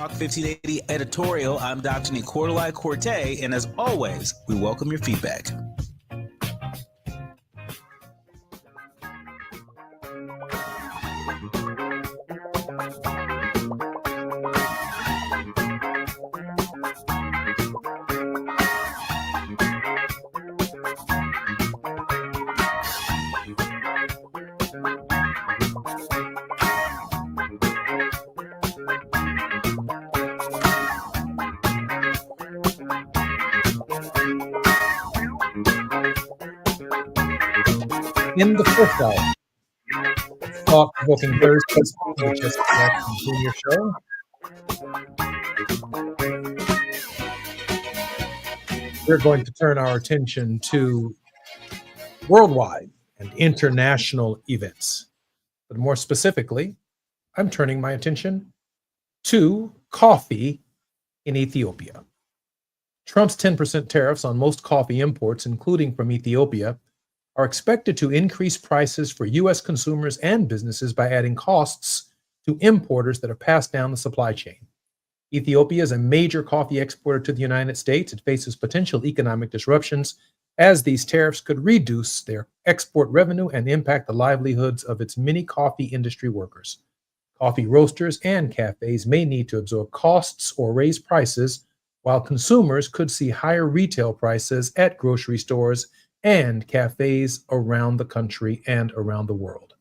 Talk 1580 editorial. I'm Dr. Nicolai Corte, and as always, we welcome your feedback. In the first hour, thought-provoking Thursdays on the Jesse Jackson Jr. Show. We're going to turn our attention to worldwide and international events. But more specifically, I'm turning my attention to coffee in Ethiopia. Trump's 10% tariffs on most coffee imports, including from Ethiopia, are expected to increase prices for U.S. consumers and businesses by adding costs to importers that have passed down the supply chain. Ethiopia is a major coffee exporter to the United States. It faces potential economic disruptions as these tariffs could reduce their export revenue and impact the livelihoods of its many coffee industry workers. Coffee roasters and cafes may need to absorb costs or raise prices, while consumers could see higher retail prices at grocery stores and cafes around the country and around the world.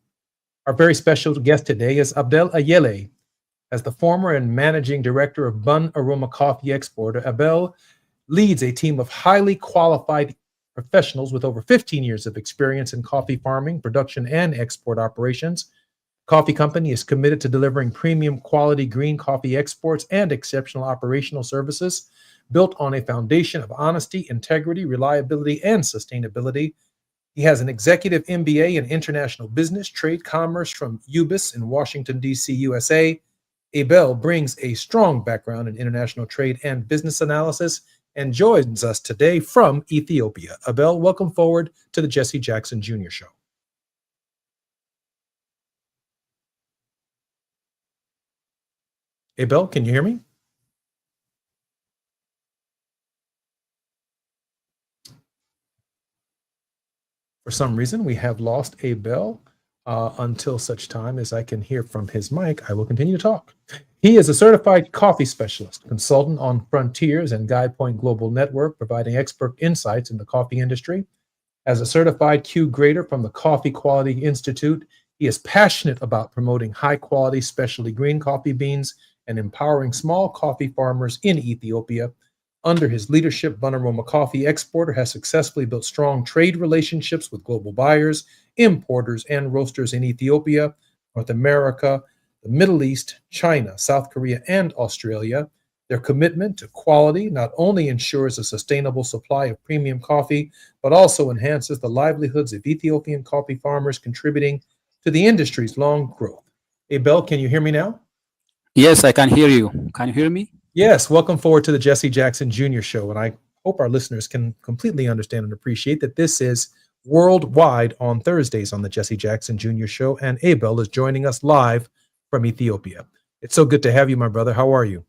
Our very special guest today is Abel Ayele. As the former and managing director of Bun Aroma Coffee Exporter, Abel leads a team of highly qualified professionals with over 15 years of experience in coffee farming, production, and export operations. The coffee company is committed to delivering premium quality green coffee exports and exceptional operational services built on a foundation of honesty, integrity, reliability, and sustainability. He has an executive MBA in international business, trade, commerce from UBIS in Washington, D.C., USA. Abel brings a strong background in international trade and business analysis and joins us today from Ethiopia. Abel, welcome forward to the Jesse Jackson Jr. Show. Abel, can you hear me? For some reason, we have lost Abel until such time as I can hear from his mic. I will continue to talk. He is a certified coffee specialist, consultant on Frontiers and GuidePoint Global Network, providing expert insights in the coffee industry. As a certified Q grader from the Coffee Quality Institute, he is passionate about promoting high-quality specialty green coffee beans and empowering small coffee farmers in Ethiopia. Under his leadership, Bun Aroma Coffee Exporter has successfully built strong trade relationships with global buyers, importers, and roasters in Ethiopia, North America, the Middle East, China, South Korea, and Australia. Their commitment to quality not only ensures a sustainable supply of premium coffee, but also enhances the livelihoods of Ethiopian coffee farmers, contributing to the industry's long growth. Abel, can you hear me now? Yes, I can hear you. Can you hear me? Yes, welcome forward to the Jesse Jackson Jr. Show. And I hope our listeners can completely understand and appreciate that this is worldwide on Thursdays on the Jesse Jackson Jr. Show. And Abel is joining us live from Ethiopia. It's so good to have you, my brother. How are you?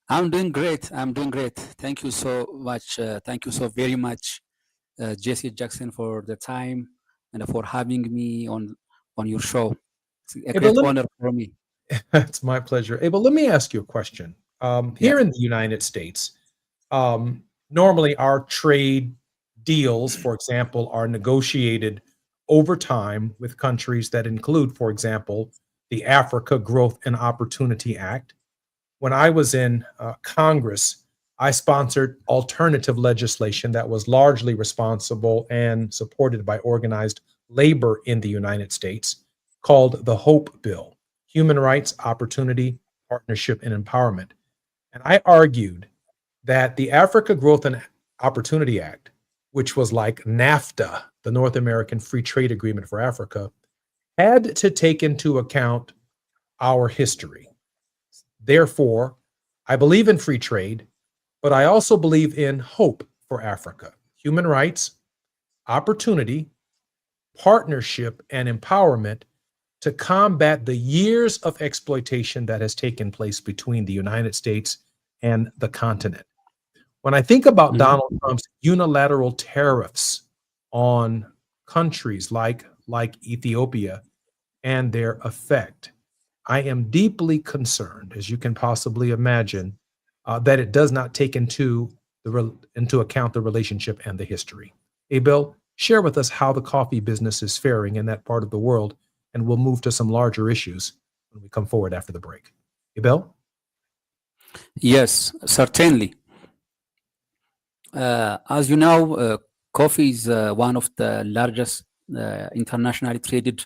I'm doing great. Thank you so much. Thank you so very much, Jesse Jackson, for the time and for having me on your show. It's a great honor for me. It's my pleasure. Abel, let me ask you a question. Here in the United States, normally our trade deals, for example, are negotiated over time with countries that include, for example, the Africa Growth and Opportunity Act. When I was in Congress, I sponsored alternative legislation that was largely responsible and supported by organized labor in the United States, called the HOPE Bill. Human Rights, Opportunity, Partnership, and Empowerment. And I argued that the Africa Growth and Opportunity Act, which was like NAFTA, the North American Free Trade Agreement for Africa, had to take into account our history. Therefore, I believe in free trade, but I also believe in hope for Africa. Human rights, opportunity, partnership, and empowerment to combat the years of exploitation that has taken place between the United States and the continent. When I think about Donald Trump's unilateral tariffs on countries like Ethiopia and their effect, I am deeply concerned, as you can possibly imagine, that it does not take into account the relationship and the history. Abel, share with us how the coffee business is faring in that part of the world, and we'll move to some larger issues when we come forward after the break. Abel? Yes, certainly. As you know, coffee is one of the largest internationally traded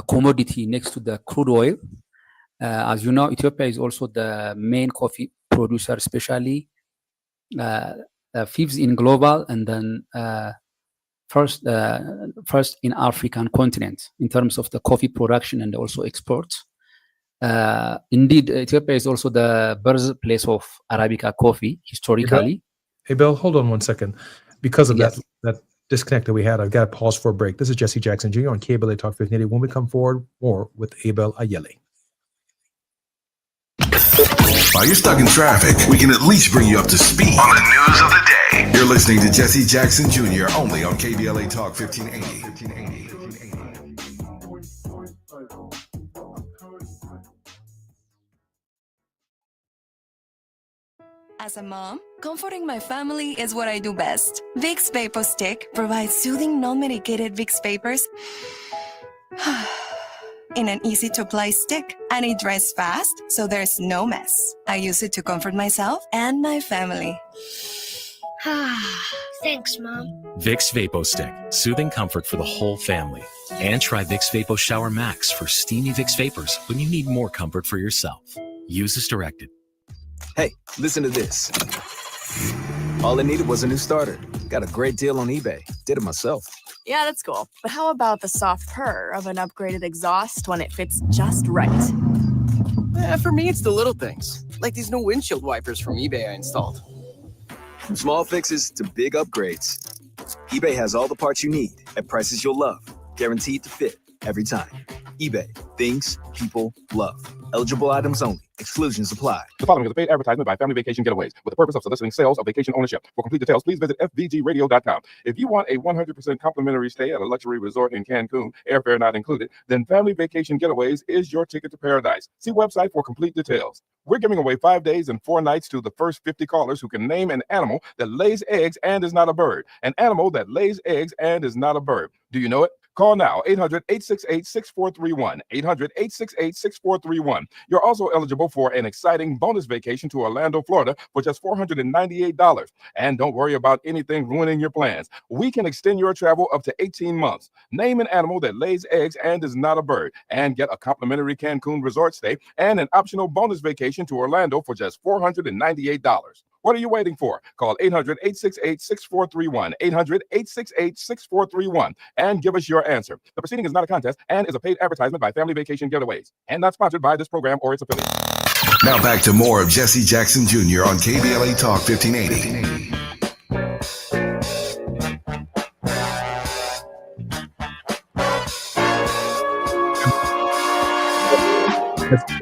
commodity next to the crude oil. As you know, Ethiopia is also the main coffee producer, especially fifth in global, and then first in African continent in terms of the coffee production and also exports. Indeed, Ethiopia is also the birthplace of Arabica coffee historically. Hey, Bill, hold on one second. Because of Yes. that disconnect that we had, I've got to pause for a break. This is Jesse Jackson Jr. on KBLA Talk 1580. When we come forward, more with Abel Ayele. While you're stuck in traffic, we can at least bring you up to speed on the news of the day. You're listening to Jesse Jackson Jr. only on KBLA Talk 1580. As a mom, comforting my family is what I do best. Vicks Vapor Stick provides soothing, non-medicated Vicks vapors in an easy-to-apply stick, and it dries fast, so there's no mess. I use it to comfort myself and my family. Thanks, Mom. Vicks VapoStick, soothing comfort for the whole family. And try Vicks Vapo Shower Max for steamy Vicks vapors when you need more comfort for yourself. Use as directed. Hey, listen to this. All I needed was a new starter. Got a great deal on eBay. Did it myself. Yeah, that's cool. But how about the soft purr of an upgraded exhaust when it fits just right? For me, it's the little things, like these new windshield wipers from eBay I installed. From small fixes to big upgrades, eBay has all the parts you need at prices you'll love. Guaranteed to fit every time. eBay. Things people love. Eligible items only. Exclusions apply. The following is a paid advertisement by Family Vacation Getaways with the purpose of soliciting sales of vacation ownership. For complete details, please visit fvgradio.com. If you want a 100% complimentary stay at a luxury resort in Cancun, airfare not included, then Family Vacation Getaways is your ticket to paradise. See website for complete details. We're giving away 5 days and 4 nights to the first 50 callers who can name an animal that lays eggs and is not a bird. An animal that lays eggs and is not a bird. Do you know it? Call now, 800-868-6431, 800-868-6431. You're also eligible for an exciting bonus vacation to Orlando, Florida for just $498. And don't worry about anything ruining your plans. We can extend your travel up to 18 months. Name an animal that lays eggs and is not a bird, and get a complimentary Cancun resort stay and an optional bonus vacation to Orlando for just $498. What are you waiting for? Call 800-868-6431, 800-868-6431, and give us your answer. The proceeding is not a contest and is a paid advertisement by Family Vacation Getaways and not sponsored by this program or its affiliates. Now back to more of Jesse Jackson Jr. on KBLA Talk 1580.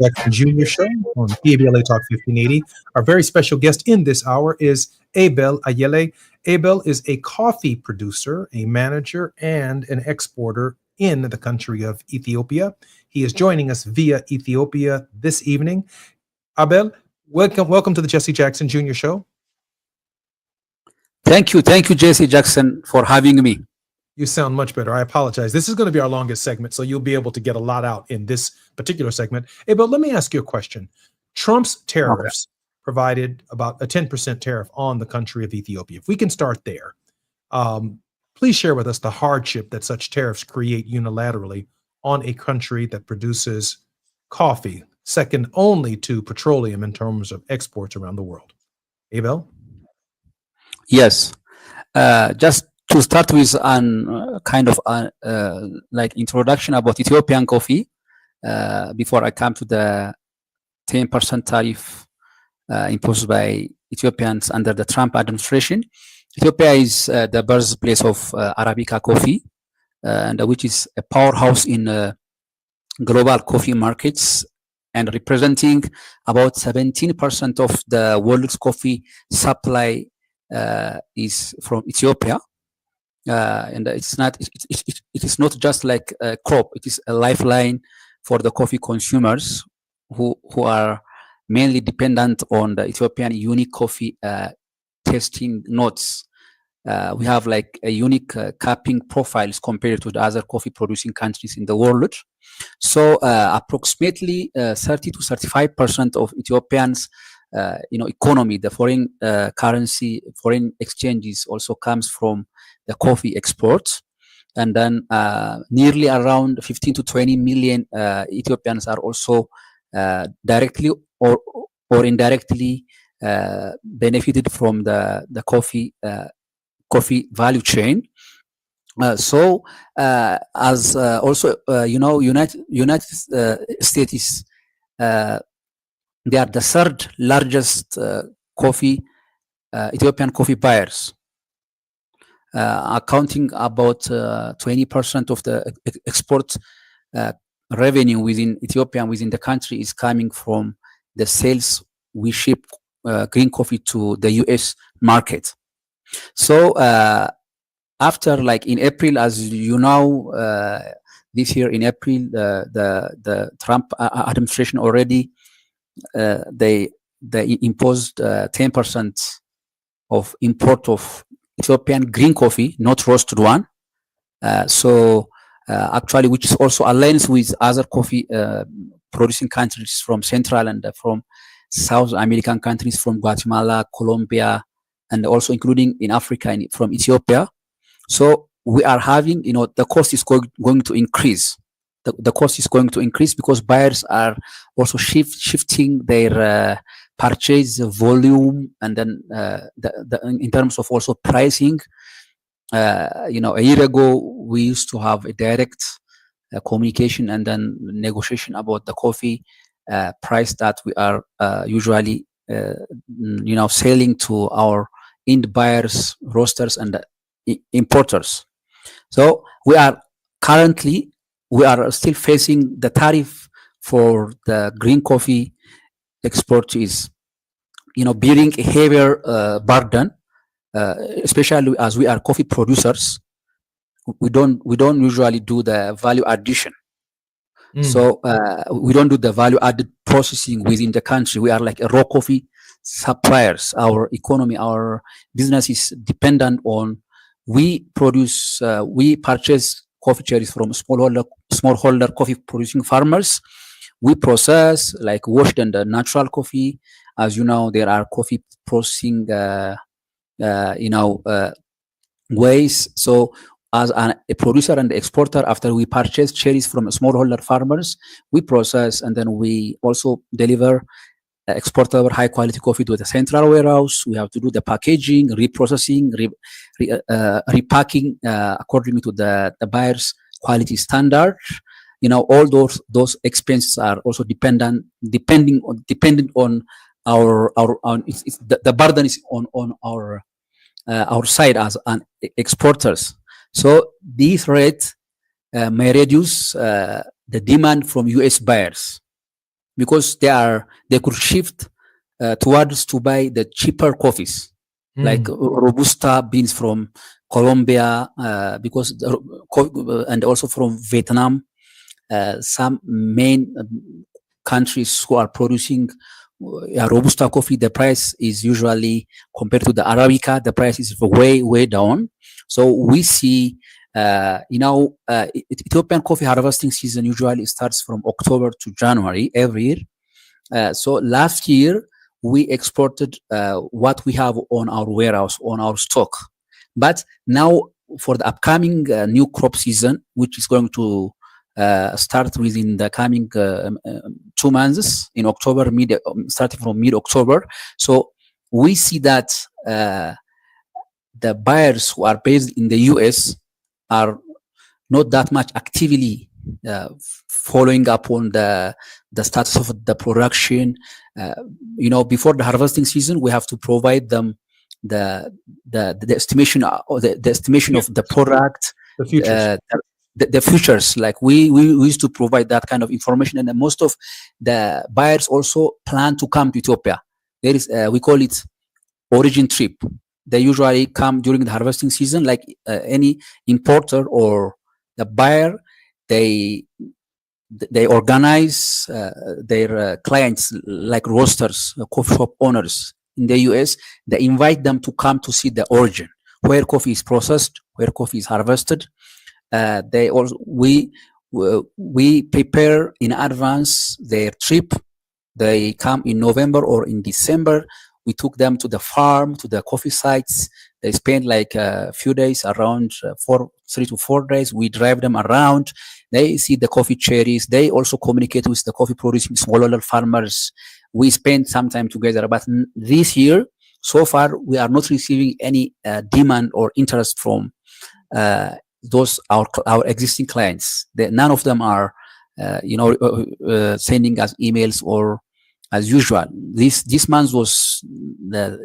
Jackson Jr. Show on KBLA Talk 1580. Our very special guest in this hour is Abel Ayele. Abel is a coffee producer, a manager, and an exporter in the country of Ethiopia. He is joining us via Ethiopia this evening. Abel, welcome to the Jesse Jackson Jr. Show. Thank you, Jesse Jackson, for having me. You sound much better. I apologize. This is going to be our longest segment, so you'll be able to get a lot out in this particular segment. Hey, but let me ask you a question. Trump's tariffs provided about a 10% tariff on the country of Ethiopia. If we can start there, please share with us the hardship that such tariffs create unilaterally on a country that produces coffee, second only to petroleum in terms of exports around the world. Abel? Yes. Just to start with an kind of like introduction about Ethiopian coffee before I come to the 10% tariff imposed by Ethiopians under the Trump administration. Ethiopia is the birthplace of Arabica coffee, and which is a powerhouse in global coffee markets and representing about 17% of the world's coffee supply is from Ethiopia. And it is not just like a crop, it is a lifeline for the coffee consumers who are mainly dependent on the Ethiopian unique coffee tasting notes. We have like a unique cupping profiles compared to the other coffee producing countries in the world. So approximately 30 to 35% of Ethiopians economy, the foreign currency, foreign exchanges also comes from the coffee exports. And then nearly around 15 to 20 million Ethiopians are also directly or indirectly benefited from the coffee value chain. So as also United States, they are the third largest Ethiopian coffee buyers, accounting about 20% of the export revenue within Ethiopia, within the country, is coming from the sales we ship green coffee to the US market. So after, like in April, as you know, this year in April, the Trump administration already they imposed 10% of import of Ethiopian green coffee, not roasted one. So actually, which is also aligns with other coffee producing countries from Central and from South American countries, from Guatemala, Colombia, and also including in Africa and from Ethiopia. So we are having, the cost is going to increase. The cost is going to increase because buyers are also shifting their purchase volume, and then in terms of also pricing. A year ago we used to have a direct communication and then negotiation about the coffee price that we are usually selling to our end buyers, roasters, and importers. So we are still facing the tariff for the green coffee export is bearing a heavier burden, especially as we are coffee producers. We don't usually do the value addition. So we don't do the value added processing within the country. We are like a raw coffee suppliers. Our economy, our business is dependent on we purchase coffee cherries from smallholder coffee producing farmers. We process like washed and natural coffee. As you know, there are coffee processing ways. So as a producer and exporter, after we purchase cherries from smallholder farmers, we process and then we also deliver exportable high quality coffee to the central warehouse. We have to do the packaging, reprocessing, repacking according to the buyer's quality standard. All those expenses are also dependent on the burden is on our side as an exporters. So these rates may reduce the demand from US buyers, because they could shift towards to buy the cheaper coffees, like Robusta beans from Colombia, and also from Vietnam. Some main countries who are producing Robusta coffee, the price is usually, compared to the Arabica, the price is way down. So we see, Ethiopian coffee harvesting season usually starts from October to January every year. So last year we exported what we have on our warehouse, on our stock. But now for the upcoming new crop season, which is going to start within the coming 2 months in October, starting from mid-October. So we see that the buyers who are based in the US are not that much actively following up on the status of the production. Before the harvesting season, we have to provide them the estimation, the estimation of the product, the futures. the futures. Like we used to provide that kind of information, and most of the buyers also plan to come to Ethiopia. There is we call it origin trip. They usually come during the harvesting season, like any importer or the buyer. They organize their clients, like roasters, coffee shop owners in the US. They invite them to come to see the origin, where coffee is processed, where coffee is harvested. They also we prepare in advance their trip. They come in November or in December. We took them to the farm, to the coffee sites. They spend like a few days, around 3 to 4 days. We drive them around. They see the coffee cherries. They also communicate with the coffee producing smallholder farmers. We spend some time together. But this year, so far, we are not receiving any demand or interest from those our existing clients. None of them are, sending us emails or as usual. This month was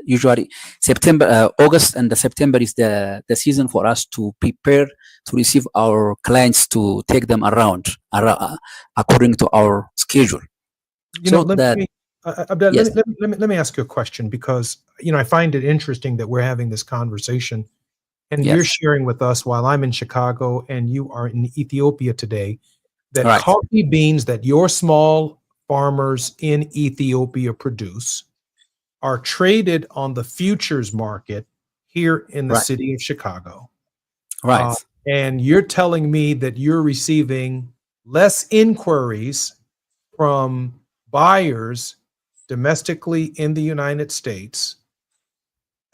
usually September, August, and September is the season for us to prepare to receive our clients, to take them around according to our schedule. Let me ask you a question, because I find it interesting that we're having this conversation, and you're sharing with us while I'm in Chicago and you are in Ethiopia today, that coffee beans that your small farmers in Ethiopia produce are traded on the futures market here in the city of Chicago. Right. And you're telling me that you're receiving less inquiries from buyers domestically in the United States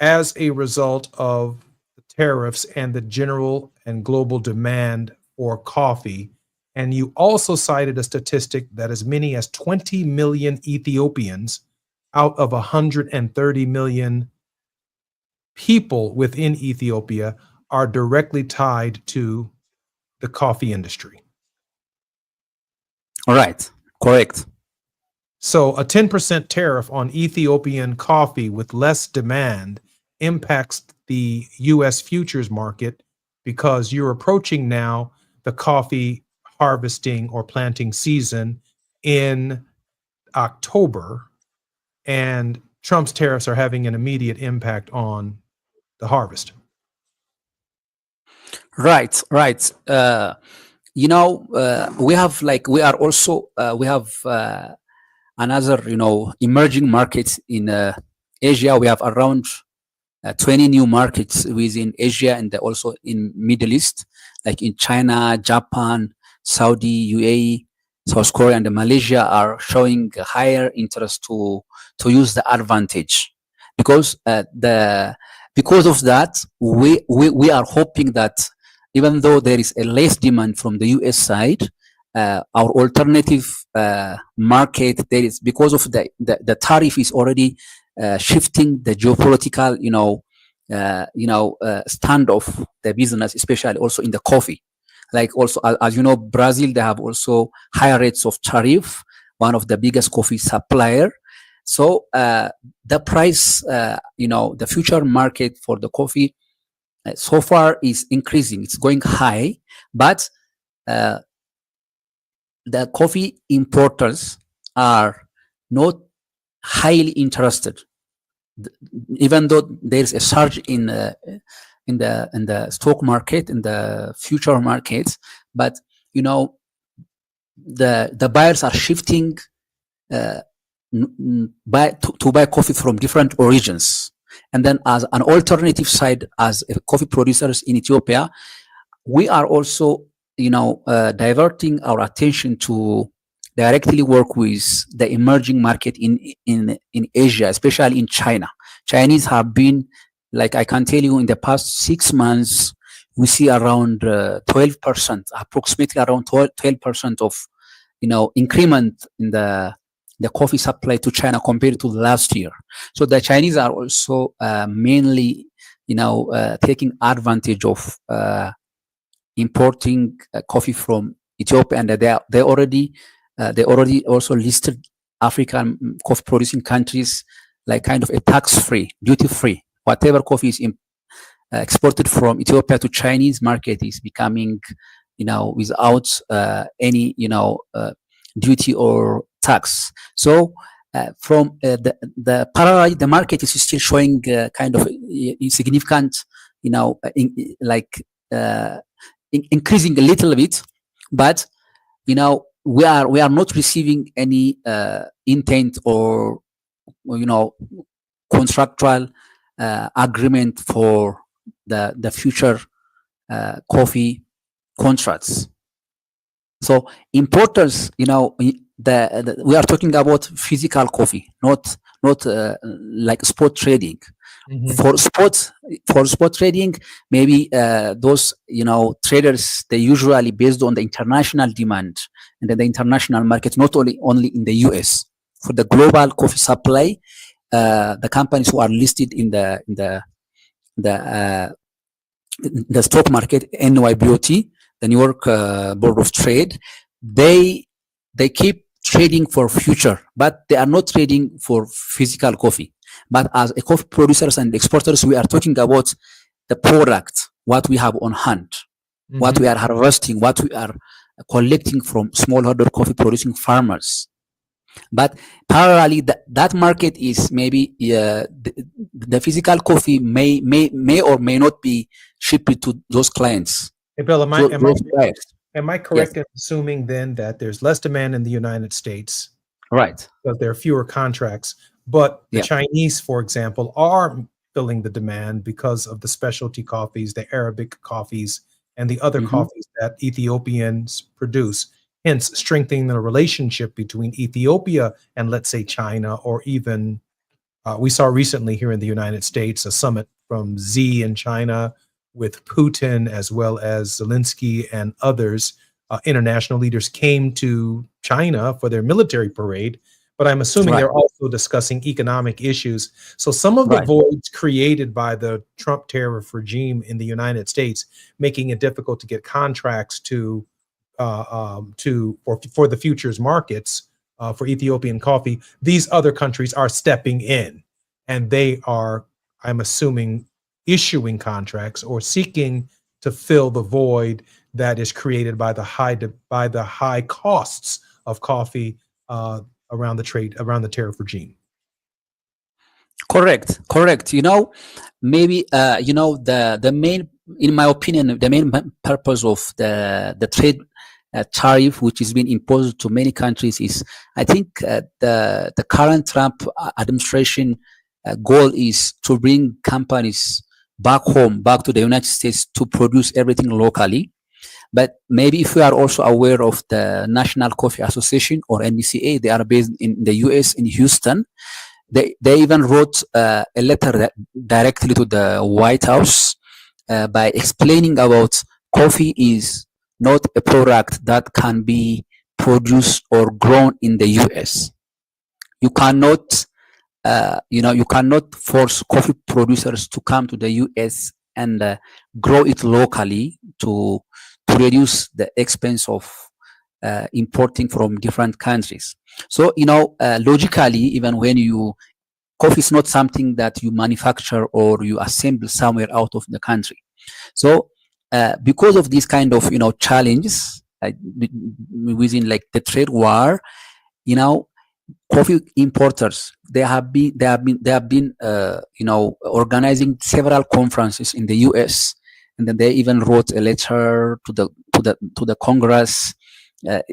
as a result of the tariffs and the general and global demand for coffee. And you also cited a statistic that as many as 20 million Ethiopians out of 130 million people within Ethiopia are directly tied to the coffee industry. All right, correct. So a 10% tariff on Ethiopian coffee with less demand impacts the U.S. futures market, because you're approaching now the coffee harvesting or planting season in October, and Trump's tariffs are having an immediate impact on the harvest. Right. We have another, emerging markets in Asia. We have around 20 new markets within Asia, and also in Middle East, like in China, Japan, Saudi, UAE, South Korea, and Malaysia are showing higher interest to use the advantage, because of that, we are hoping that even though there is a less demand from the US side, our alternative market, there is, because of the tariff is already shifting the geopolitical, stand of the business, especially also in the coffee. Like also, as you know, Brazil, they have also higher rates of tariff, one of the biggest coffee supplier. So the price, the future market for the coffee so far is increasing. It's going high, but the coffee importers are not highly interested, even though there's a surge in the stock market, in the future markets. But the buyers are shifting to buy coffee from different origins. And then, as an alternative side, as coffee producers in Ethiopia, we are also diverting our attention to directly work with the emerging market in Asia, especially in China. Chinese have been, like I can tell you, in the past 6 months, we see around 12%, approximately around 12% of, increment in the coffee supply to China compared to last year. So the Chinese are also mainly, taking advantage of importing coffee from Ethiopia, and they already also listed African coffee producing countries like kind of a tax-free, duty-free. Whatever coffee is exported from Ethiopia to Chinese market is becoming without any duty or tax. So from the parallel, the market is still showing kind of significant, increasing a little bit, but we are not receiving any intent or contractual agreement for the future coffee contracts. So importers, we are talking about physical coffee, not like spot trading. For spot trading, maybe those traders, they usually based on the international demand and then the international market, not only in the US. For the global coffee supply, the companies who are listed in the stock market, NYBOT, the New York Board of Trade, they keep trading for future, but they are not trading for physical coffee. But as a coffee producers and exporters, we are talking about the product, what we have on hand, what we are harvesting, what we are collecting from smallholder coffee producing farmers. But parallelly, that market is maybe the physical coffee may or may not be shipped to those clients. Hey, Bill, am I correct in assuming then that there's less demand in the United States? Right. Because there are fewer contracts, but the Chinese, for example, are filling the demand because of the specialty coffees, the Arabic coffees, and the other coffees that Ethiopians produce, hence strengthening the relationship between Ethiopia and, let's say, China, or even we saw recently here in the United States a summit from Xi in China with Putin, as well as Zelensky and others. International leaders came to China for their military parade, but I'm assuming they're also discussing economic issues. So some of the voids created by the Trump tariff regime in the United States, making it difficult to get contracts for the futures markets for Ethiopian coffee, these other countries are stepping in, and they are, I'm assuming, issuing contracts or seeking to fill the void that is created by the high costs of coffee around the tariff regime. Correct. Maybe the main, in my opinion, the main purpose of the trade tariff which is being imposed to many countries is, I think, the current Trump administration goal is to bring companies back home, back to the United States, to produce everything locally. But maybe if we are also aware of the National Coffee Association, or NCA, they are based in the US, in Houston. They even wrote a letter directly to the White House by explaining about coffee is not a product that can be produced or grown in the US. You cannot you cannot force coffee producers to come to the US and grow it locally to reduce the expense of importing from different countries. So, logically, even when coffee is not something that you manufacture or you assemble somewhere out of the country. So, because of these kind of, challenges within like the trade war, coffee importers, they have been organizing several conferences in the US, and then they even wrote a letter to the Congress.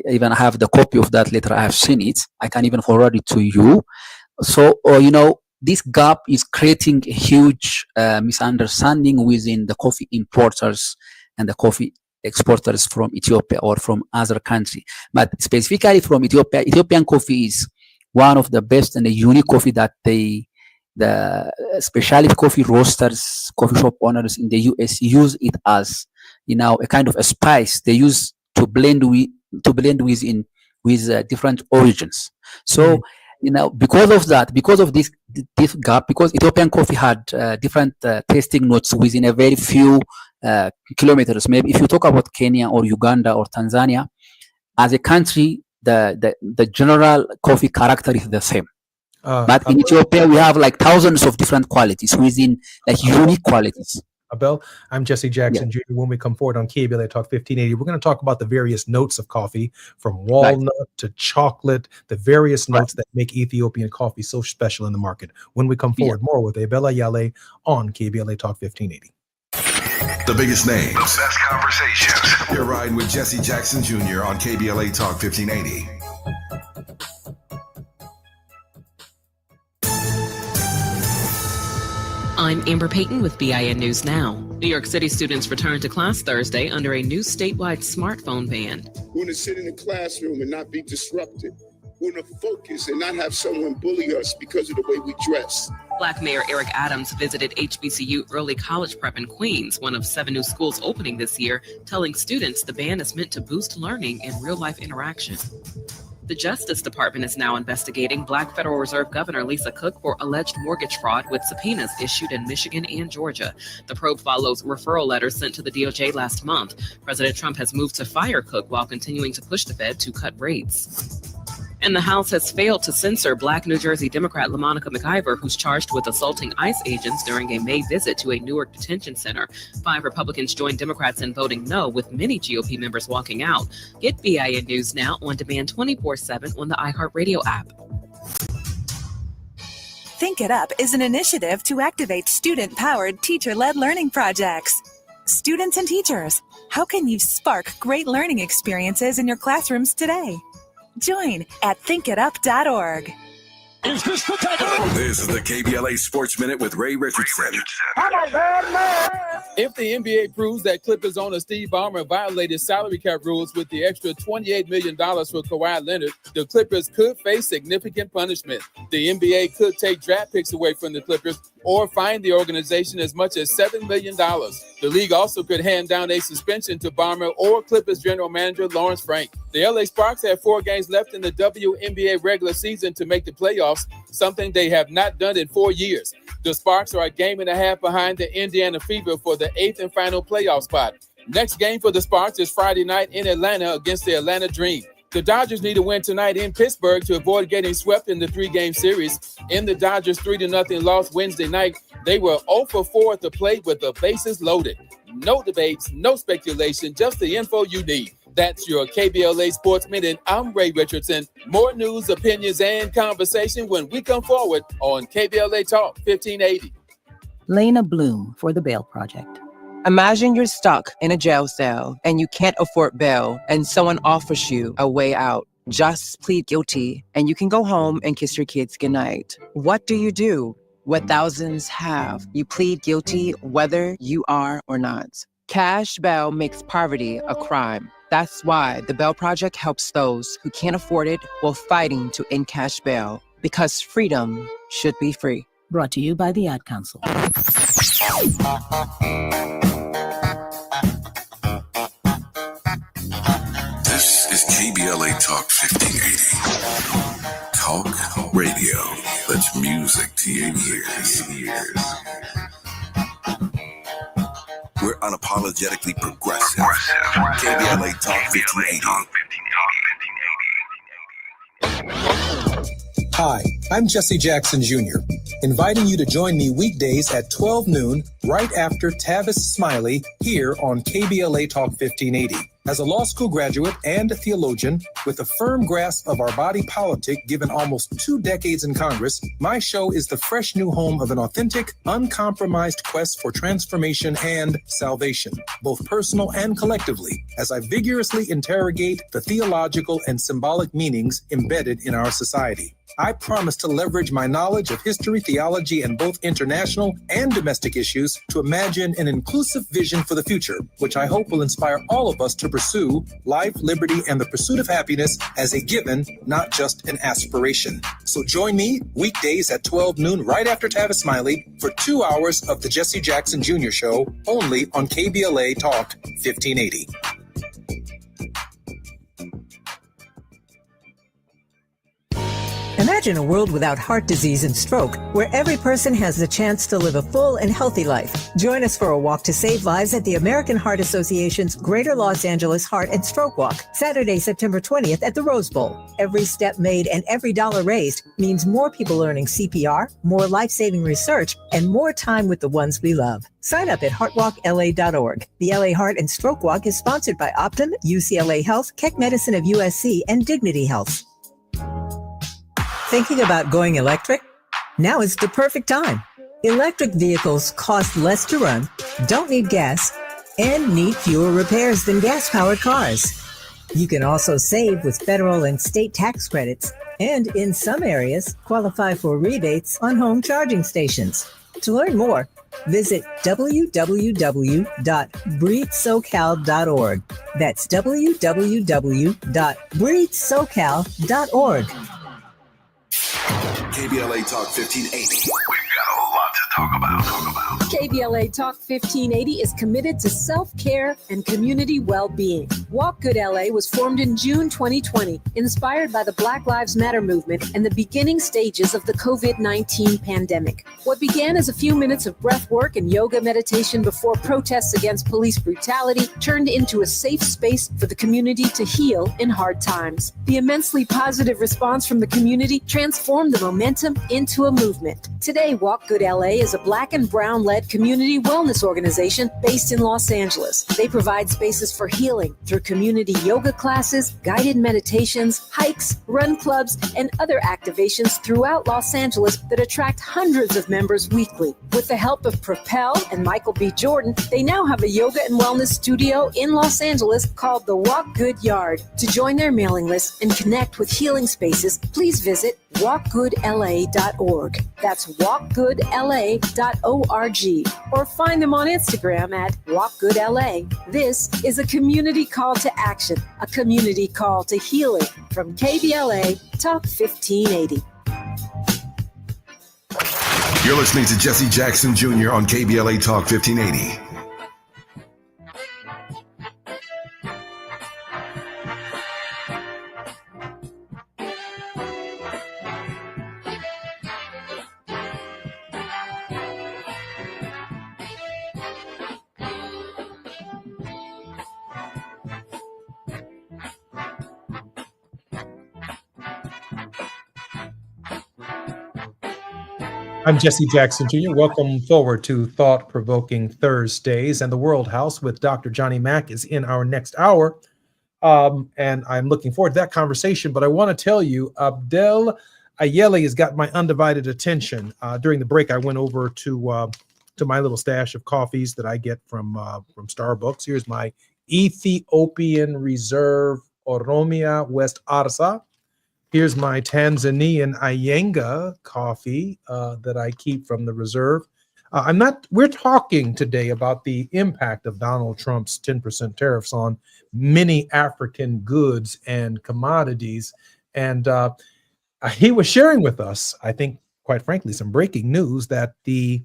Even have the copy of that letter. I have seen it. I can even forward it to you. So, this gap is creating a huge misunderstanding within the coffee importers and the coffee exporters from Ethiopia or from other countries. But specifically from Ethiopia, Ethiopian coffee is one of the best and the unique coffee that the specialty coffee roasters, coffee shop owners in the US use it as, a kind of a spice they use to blend with different origins. So, because of this gap, because Ethiopian coffee had different tasting notes within a very few kilometers. Maybe if you talk about Kenya or Uganda or Tanzania, as a country, the general coffee character is the same. But in Ethiopia, we have like thousands of different qualities within like unique qualities. Abel, I'm Jesse Jackson Jr. When we come forward on KBLA Talk 1580, we're going to talk about the various notes of coffee, from walnut to chocolate, the various notes that make Ethiopian coffee so special in the market. When we come forward, more with Abel Ayale on KBLA Talk 1580. The biggest names, the best conversations. You're riding with Jesse Jackson Jr. on KBLA Talk 1580. I'm Amber Payton with BIN News Now. New York City students returned to class Thursday under a new statewide smartphone ban. We want to sit in the classroom and not be disrupted. We want to focus and not have someone bully us because of the way we dress. Black Mayor Eric Adams visited HBCU Early College Prep in Queens, one of 7 new schools opening this year, telling students the ban is meant to boost learning and real-life interaction. The Justice Department is now investigating Black Federal Reserve Governor Lisa Cook for alleged mortgage fraud with subpoenas issued in Michigan and Georgia. The probe follows referral letters sent to the DOJ last month. President Trump has moved to fire Cook while continuing to push the Fed to cut rates. And the House has failed to censor Black New Jersey Democrat LaMonica McIver, who's charged with assaulting ICE agents during a May visit to a Newark detention center. 5 Republicans joined Democrats in voting no, with many GOP members walking out. Get BIN News Now on demand 24/7 on the iHeartRadio app. Think It Up is an initiative to activate student-powered, teacher-led learning projects. Students and teachers, how can you spark great learning experiences in your classrooms today? Join at thinkitup.org. Is this the time? This is the KBLA Sports Minute with Ray Richardson. If the NBA proves that Clippers owner Steve Ballmer violated salary cap rules with the extra $28 million for Kawhi Leonard, the Clippers could face significant punishment. The NBA could take draft picks away from the Clippers or fine the organization as much as $7 million. The league also could hand down a suspension to Ballmer or Clippers general manager Lawrence Frank. The LA Sparks have 4 games left in the WNBA regular season to make the playoffs, something they have not done in 4 years. The Sparks are a game and a half behind the Indiana Fever for the 8th and final playoff spot. Next game for the Sparks is Friday night in Atlanta against the Atlanta Dream. The Dodgers need a win tonight in Pittsburgh to avoid getting swept in the 3-game series. In the Dodgers' 3-0 loss Wednesday night, they were 0 for 4 at the plate with the bases loaded. No debates, no speculation, just the info you need. That's your KBLA Sports Minute. I'm Ray Richardson. More news, opinions, and conversation when we come forward on KBLA Talk 1580. Lena Bloom for the Bail Project. Imagine you're stuck in a jail cell and you can't afford bail and someone offers you a way out. Just plead guilty and you can go home and kiss your kids goodnight. What do? What thousands have. You plead guilty whether you are or not. Cash bail makes poverty a crime. That's why the Bail Project helps those who can't afford it while fighting to end cash bail. Because freedom should be free. Brought to you by the Ad Council. This is KBLA Talk 1580. Talk radio. That's music to your ears. We're unapologetically progressive. KBLA Talk 1580. Hi, I'm Jesse Jackson Jr., inviting you to join me weekdays at 12 noon, right after Tavis Smiley, here on KBLA Talk 1580. As a law school graduate and a theologian with a firm grasp of our body politic given almost 2 decades in Congress, my show is the fresh new home of an authentic, uncompromised quest for transformation and salvation, both personal and collectively, as I vigorously interrogate the theological and symbolic meanings embedded in our society. I promise to leverage my knowledge of history, theology, and both international and domestic issues to imagine an inclusive vision for the future, which I hope will inspire all of us to pursue life, liberty, and the pursuit of happiness as a given, not just an aspiration. So join me weekdays at 12 noon, right after Tavis Smiley, for 2 hours of the Jesse Jackson Jr. Show, only on KBLA Talk 1580. And that Imagine a world without heart disease and stroke, where every person has the chance to live a full and healthy life. Join us for a walk to save lives at the American Heart Association's Greater Los Angeles Heart and Stroke Walk, Saturday, September 20th at the Rose Bowl. Every step made and every dollar raised means more people learning CPR, more life-saving research, and more time with the ones we love. Sign up at heartwalkla.org. The LA Heart and Stroke Walk is sponsored by Optum, UCLA Health, Keck Medicine of USC, and Dignity Health. Thinking about going electric? Now is the perfect time. Electric vehicles cost less to run, don't need gas, and need fewer repairs than gas-powered cars. You can also save with federal and state tax credits, and in some areas, qualify for rebates on home charging stations. To learn more, visit www.breathesocal.org. That's www.breathesocal.org. KBLA Talk 1580. We've got a lot to talk about. KBLA Talk 1580 is committed to self-care and community well-being. Walk Good LA was formed in June 2020, inspired by the Black Lives Matter movement and the beginning stages of the COVID-19 pandemic. What began as a few minutes of breath work and yoga meditation before protests against police brutality turned into a safe space for the community to heal in hard times. The immensely positive response from the community transformed the momentum into a movement. Today, Walk Good LA is a Black and Brown-led community wellness organization based in Los Angeles. They provide spaces for healing through community yoga classes, guided meditations, hikes, run clubs, and other activations throughout Los Angeles that attract hundreds of members weekly. With the help of Propel and Michael B. Jordan, they now have a yoga and wellness studio in Los Angeles called the Walk Good Yard. To join their mailing list and connect with healing spaces, please visit walkgoodla.org. That's walkgoodla.org. Or find them on Instagram at walkgoodla. This is a community call to action, a community call to healing from KBLA Talk 1580. You're listening to Jesse Jackson Jr. on KBLA Talk 1580. I'm Jesse Jackson Jr. Welcome forward to Thought Provoking Thursdays, and the World House with Dr. Johnny Mack is in our next hour. And I'm looking forward to that conversation. But I want to tell you, Abdel Ayeli has got my undivided attention. During the break, I went over to my little stash of coffees that I get from Starbucks. Here's my Ethiopian Reserve Oromia West Arsa. Here's my Tanzanian Ayenga coffee that I keep from the reserve. We're talking today about the impact of Donald Trump's 10% tariffs on many African goods and commodities. And he was sharing with us, I think, quite frankly, some breaking news that the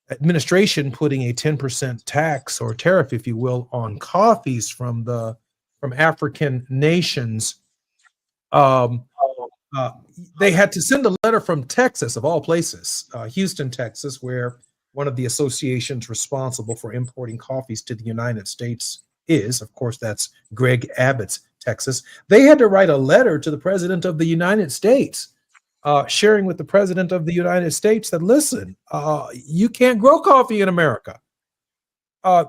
administration putting a 10% tax or tariff, if you will, on coffees from African nations. They had to send a letter from Texas, of all places, Houston, Texas, where one of the associations responsible for importing coffees to the United States is. Of course, that's Greg Abbott's Texas. They had to write a letter to the President of the United States, sharing with the President of the United States that, listen, you can't grow coffee in America.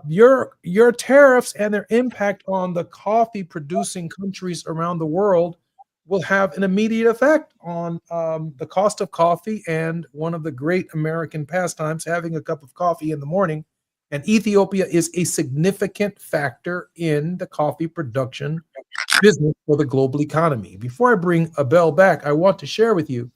Your tariffs and their impact on the coffee producing countries around the world will have an immediate effect on the cost of coffee and one of the great American pastimes, having a cup of coffee in the morning. And Ethiopia is a significant factor in the coffee production business for the global economy. Before I bring Abel back, I want to share with you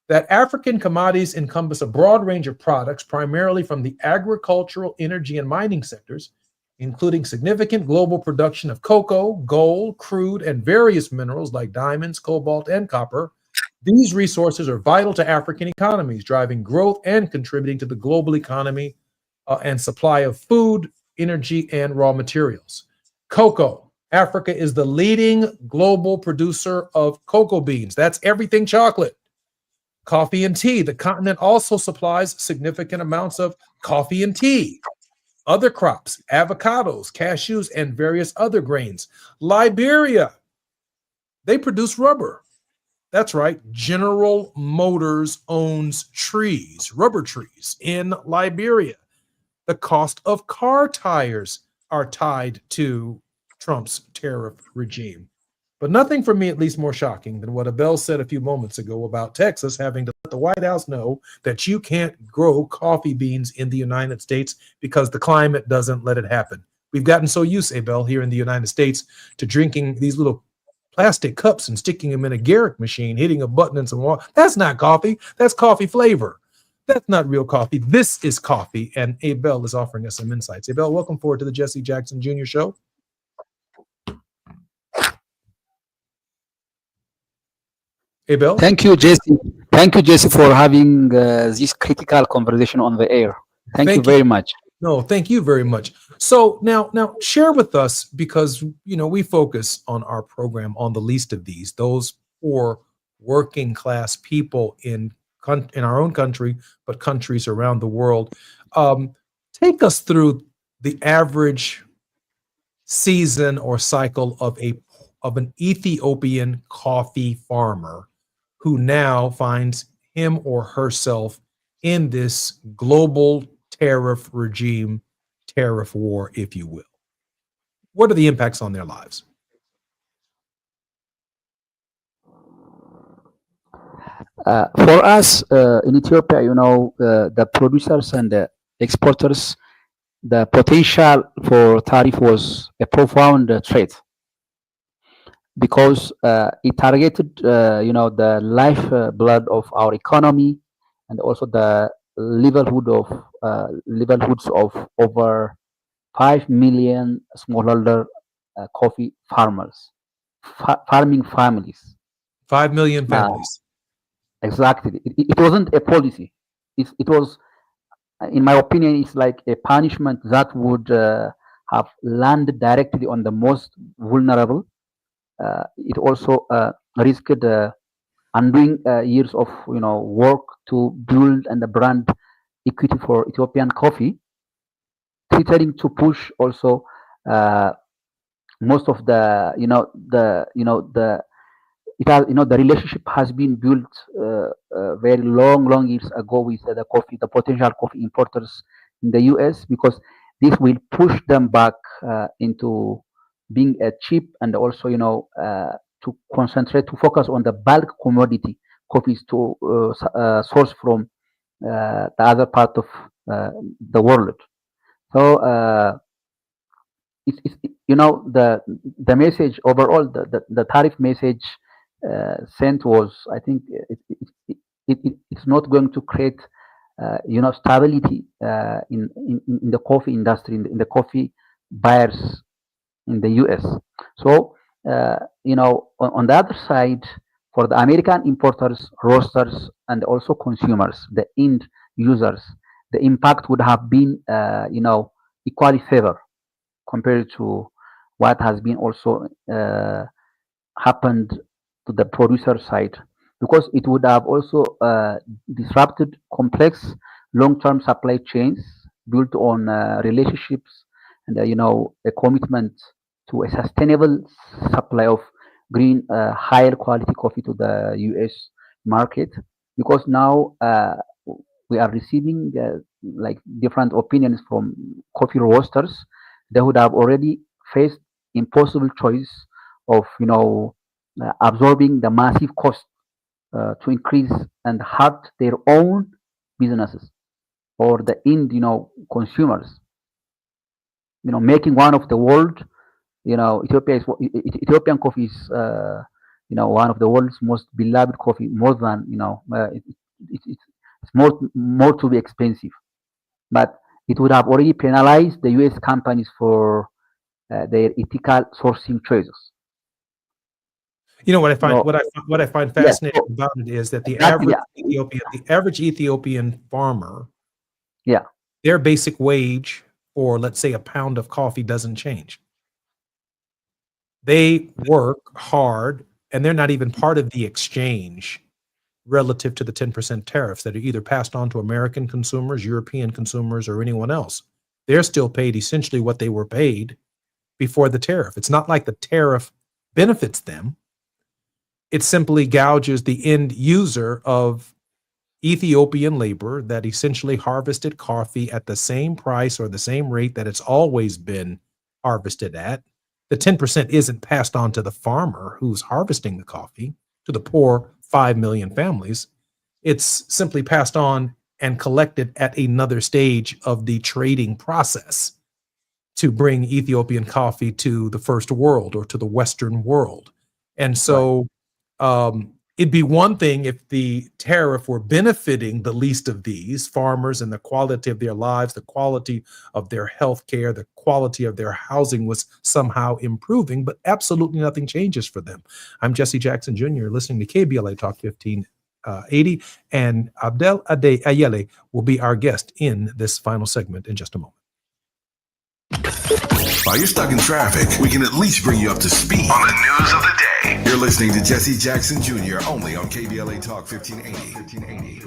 that African commodities encompass a broad range of products, primarily from the agricultural, energy, and mining sectors, including significant global production of cocoa, gold, crude, and various minerals like diamonds, cobalt, and copper. These resources are vital to African economies, driving growth and contributing to the global economy and supply of food, energy, and raw materials. Cocoa. Africa is the leading global producer of cocoa beans. That's everything chocolate. Coffee and tea. The continent also supplies significant amounts of coffee and tea. Other crops, avocados, cashews, and various other grains. Liberia, they produce rubber. That's right. General Motors owns trees, rubber trees in Liberia. The cost of car tires are tied to Trump's tariff regime. But nothing for me, at least, more shocking than what Abel said a few moments ago about Texas having to let the White House know that you can't grow coffee beans in the United States because the climate doesn't let it happen. We've gotten so used, Abel, here in the United States to drinking these little plastic cups and sticking them in a Garrick machine, hitting a button and some water. That's not coffee. That's coffee flavor. That's not real coffee. This is coffee. And Abel is offering us some insights. Abel, welcome forward to the Jesse Jackson Jr. Show. Abel? Thank you, Jesse. Thank you, Jesse, for having this critical conversation on the air. Thank you very much. No, thank you very much. So now share with us, because we focus on our program on the least of these, those poor working class people in our own country, but countries around the world. Take us through the average season or cycle of an Ethiopian coffee farmer who now finds him or herself in this global tariff regime, tariff war, if you will. What are the impacts on their lives? For us in Ethiopia, the producers and the exporters, the potential for tariff was a profound threat, because it targeted, the lifeblood of our economy, and also the livelihoods of over 5 million smallholder coffee farmers, farming families. 5 million families. Exactly. It wasn't a policy. It was, in my opinion, it's like a punishment that would have landed directly on the most vulnerable. It also risked undoing years of work to build and the brand equity for Ethiopian coffee, threatening to push also most of the the relationship has been built very long years ago with the potential coffee importers in the US, because this will push them back into being cheap, and also to focus on the bulk commodity coffees to source from the other part of the world. So the message overall, the tariff message sent was, I think it's not going to create stability in the coffee industry, in the coffee buyers in the US. So on the other side, for the American importers, roasters, and also consumers, the end users, the impact would have been equally favor compared to what has been also happened to the producer side, because it would have also disrupted complex long-term supply chains built on relationships and a commitment to a sustainable supply of green, higher quality coffee to the US market. Because now we are receiving like different opinions from coffee roasters. They would have already faced impossible choice of absorbing the massive cost to increase and hurt their own businesses or the end consumers. Making one of the world, Ethiopian coffee is one of the world's most beloved coffee, more than it's more to be expensive, but it would have already penalized the US companies for their ethical sourcing choices. What I find fascinating about it is that the average Ethiopian farmer, their basic wage for, let's say, a pound of coffee doesn't change. They work hard, and they're not even part of the exchange relative to the 10% tariffs that are either passed on to American consumers, European consumers, or anyone else. They're still paid essentially what they were paid before the tariff. It's not like the tariff benefits them. It simply gouges the end user of Ethiopian labor that essentially harvested coffee at the same price or the same rate that it's always been harvested at. The 10% isn't passed on to the farmer who's harvesting the coffee, to the poor 5 million families. It's simply passed on and collected at another stage of the trading process to bring Ethiopian coffee to the first world or to the Western world. And so it'd be one thing if the tariff were benefiting the least of these farmers and the quality of their lives, the quality of their health care, the quality of their housing was somehow improving, but absolutely nothing changes for them. I'm Jesse Jackson Jr., listening to KBLA Talk 1580, and Abdel Ade Ayele will be our guest in this final segment in just a moment. While you're stuck in traffic, we can at least bring you up to speed on the news of the day. You're listening to Jesse Jackson Jr. only on KBLA Talk 1580.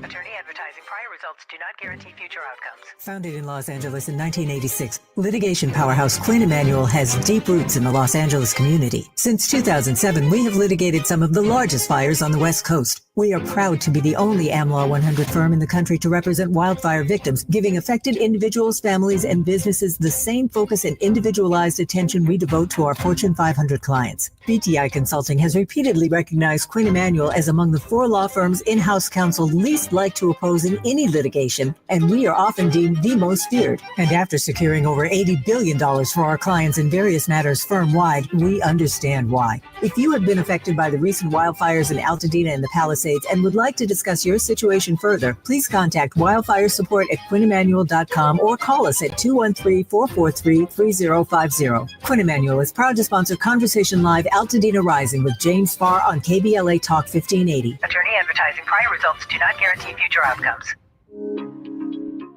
Attorney advertising prior results do not guarantee future outcomes. Founded in Los Angeles in 1986, litigation powerhouse Quinn Emanuel has deep roots in the Los Angeles community. Since 2007, we have litigated some of the largest fires on the West Coast. We are proud to be the only AmLaw 100 firm in the country to represent wildfire victims, giving affected individuals, families, and businesses the same focus and individualized attention we devote to our Fortune 500 clients. BTI Consulting has repeatedly recognized Quinn Emanuel as among the 4 law firms in-house counsel least like to oppose in any litigation, and we are often deemed the most feared. And after securing over $80 billion for our clients in various matters firm-wide, we understand why. If you have been affected by the recent wildfires in Altadena and the Palisades and would like to discuss your situation further, please contact wildfire support at QuinnEmanuel.com or call us at 213-443-3050. Quinn Emanuel is proud to sponsor Conversation Live Altadena Rising with James Farr on KBLA Talk 1580. Attorney advertising prior results do not guarantee future outcomes.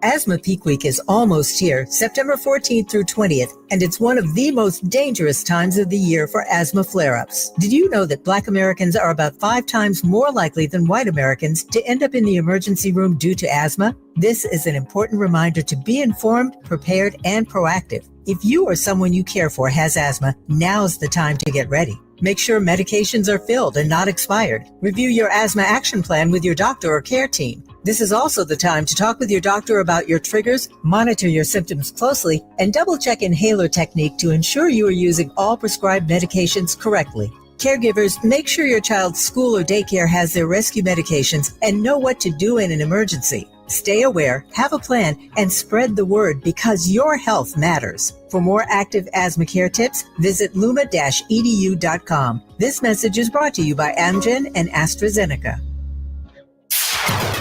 Asthma Peak Week is almost here, September 14th through 20th, and it's one of the most dangerous times of the year for asthma flare-ups. Did you know that Black Americans are about 5 times more likely than white Americans to end up in the emergency room due to asthma? This is an important reminder to be informed, prepared, and proactive. If you or someone you care for has asthma, now's the time to get ready. Make sure medications are filled and not expired. Review your asthma action plan with your doctor or care team. This is also the time to talk with your doctor about your triggers, monitor your symptoms closely, and double-check inhaler technique to ensure you are using all prescribed medications correctly. Caregivers, make sure your child's school or daycare has their rescue medications and know what to do in an emergency. Stay aware, have a plan, and spread the word because your health matters. For more active asthma care tips, visit luma-edu.com. This message is brought to you by Amgen and AstraZeneca.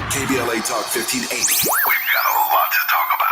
KBLA Talk 1580. We've got a lot to talk about.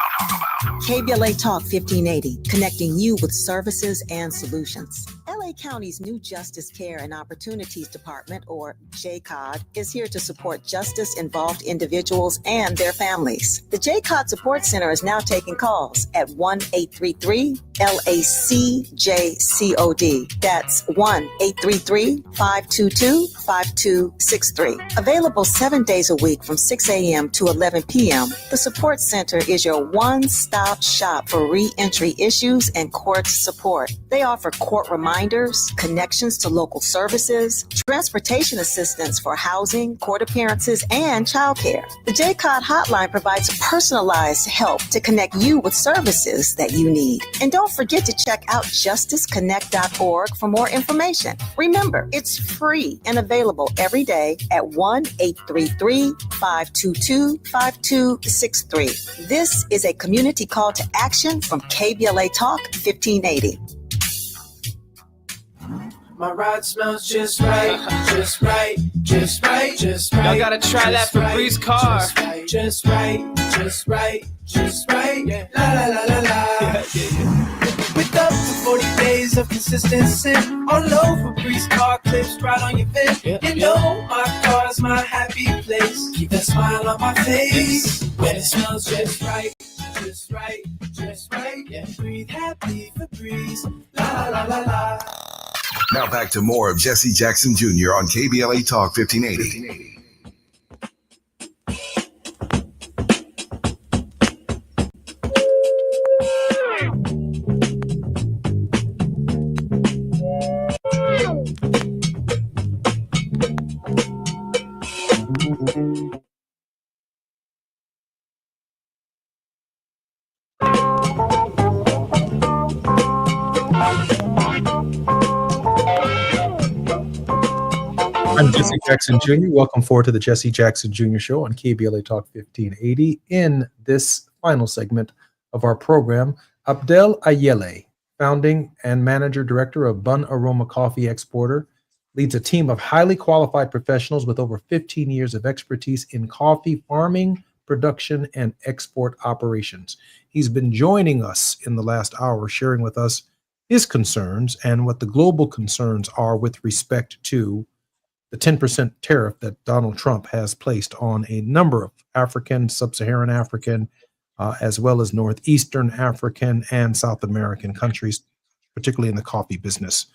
KBLA Talk 1580, connecting you with services and solutions. LA County's new Justice Care and Opportunities Department, or JCOD, is here to support justice-involved individuals and their families. The JCOD Support Center is now taking calls at 1-833-LACJCOD. That's 1-833-522-5263. Available 7 days a week from 6 a.m. to 11 p.m., the Support Center is your one-stop shop for re-entry issues and court support. They offer court reminders, connections to local services, transportation assistance for housing, court appearances, and childcare. The JCOD hotline provides personalized help to connect you with services that you need. And don't forget to check out justiceconnect.org for more information. Remember, it's free and available every day at 1-833-522-5263. This is a community call to action from KBLA Talk 1580. My ride smells just right, just right, just right, just right. Y'all gotta try that Febreze car. Just right, just right, just right. Yeah. La la la la la. With up to 40 days of consistency, all over Febreze car clips right on your vent. You know my car's my happy place. Keep that smile on my face when it smells just right, just right, just right. Yeah. Breathe happy. leave a breeze. La la la la. Now back to more of Jesse Jackson Jr. on KBLA Talk 1580. I'm Jesse Jackson Jr. Welcome forward to the Jesse Jackson Jr. Show on KBLA Talk 1580. In this final segment of our program, Abdel Ayele, founding and manager director of Bun Aroma Coffee Exporter, leads a team of highly qualified professionals with over 15 years of expertise in coffee farming, production, and export operations. He's been joining us in the last hour, sharing with us his concerns and what the global concerns are with respect to the 10% tariff that Donald Trump has placed on a number of African, sub-Saharan African, as well as Northeastern African and South American countries, particularly in the coffee business.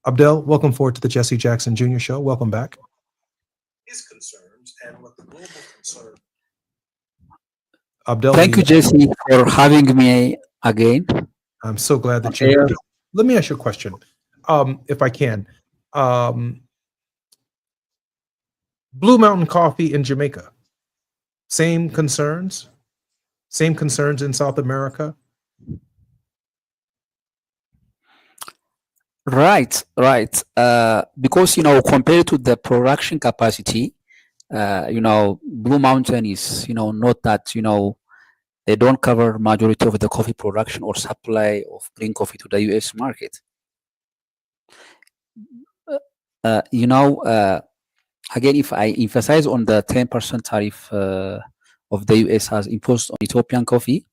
Abdel, welcome forward to the Jesse Jackson Jr. Show. Welcome back. His concerns and what the global concern. Abdel, Thank you, Jesse, for having me again. I'm so glad that you're here. Let me ask you a question, if I can. Blue Mountain Coffee in Jamaica, same concerns in South America? Right. Because, compared to the production capacity, Blue Mountain is, not that, they don't cover majority of the coffee production or supply of green coffee to the U.S. market. Again, if I emphasize on the 10% tariff of the U.S. has imposed on Ethiopian coffee,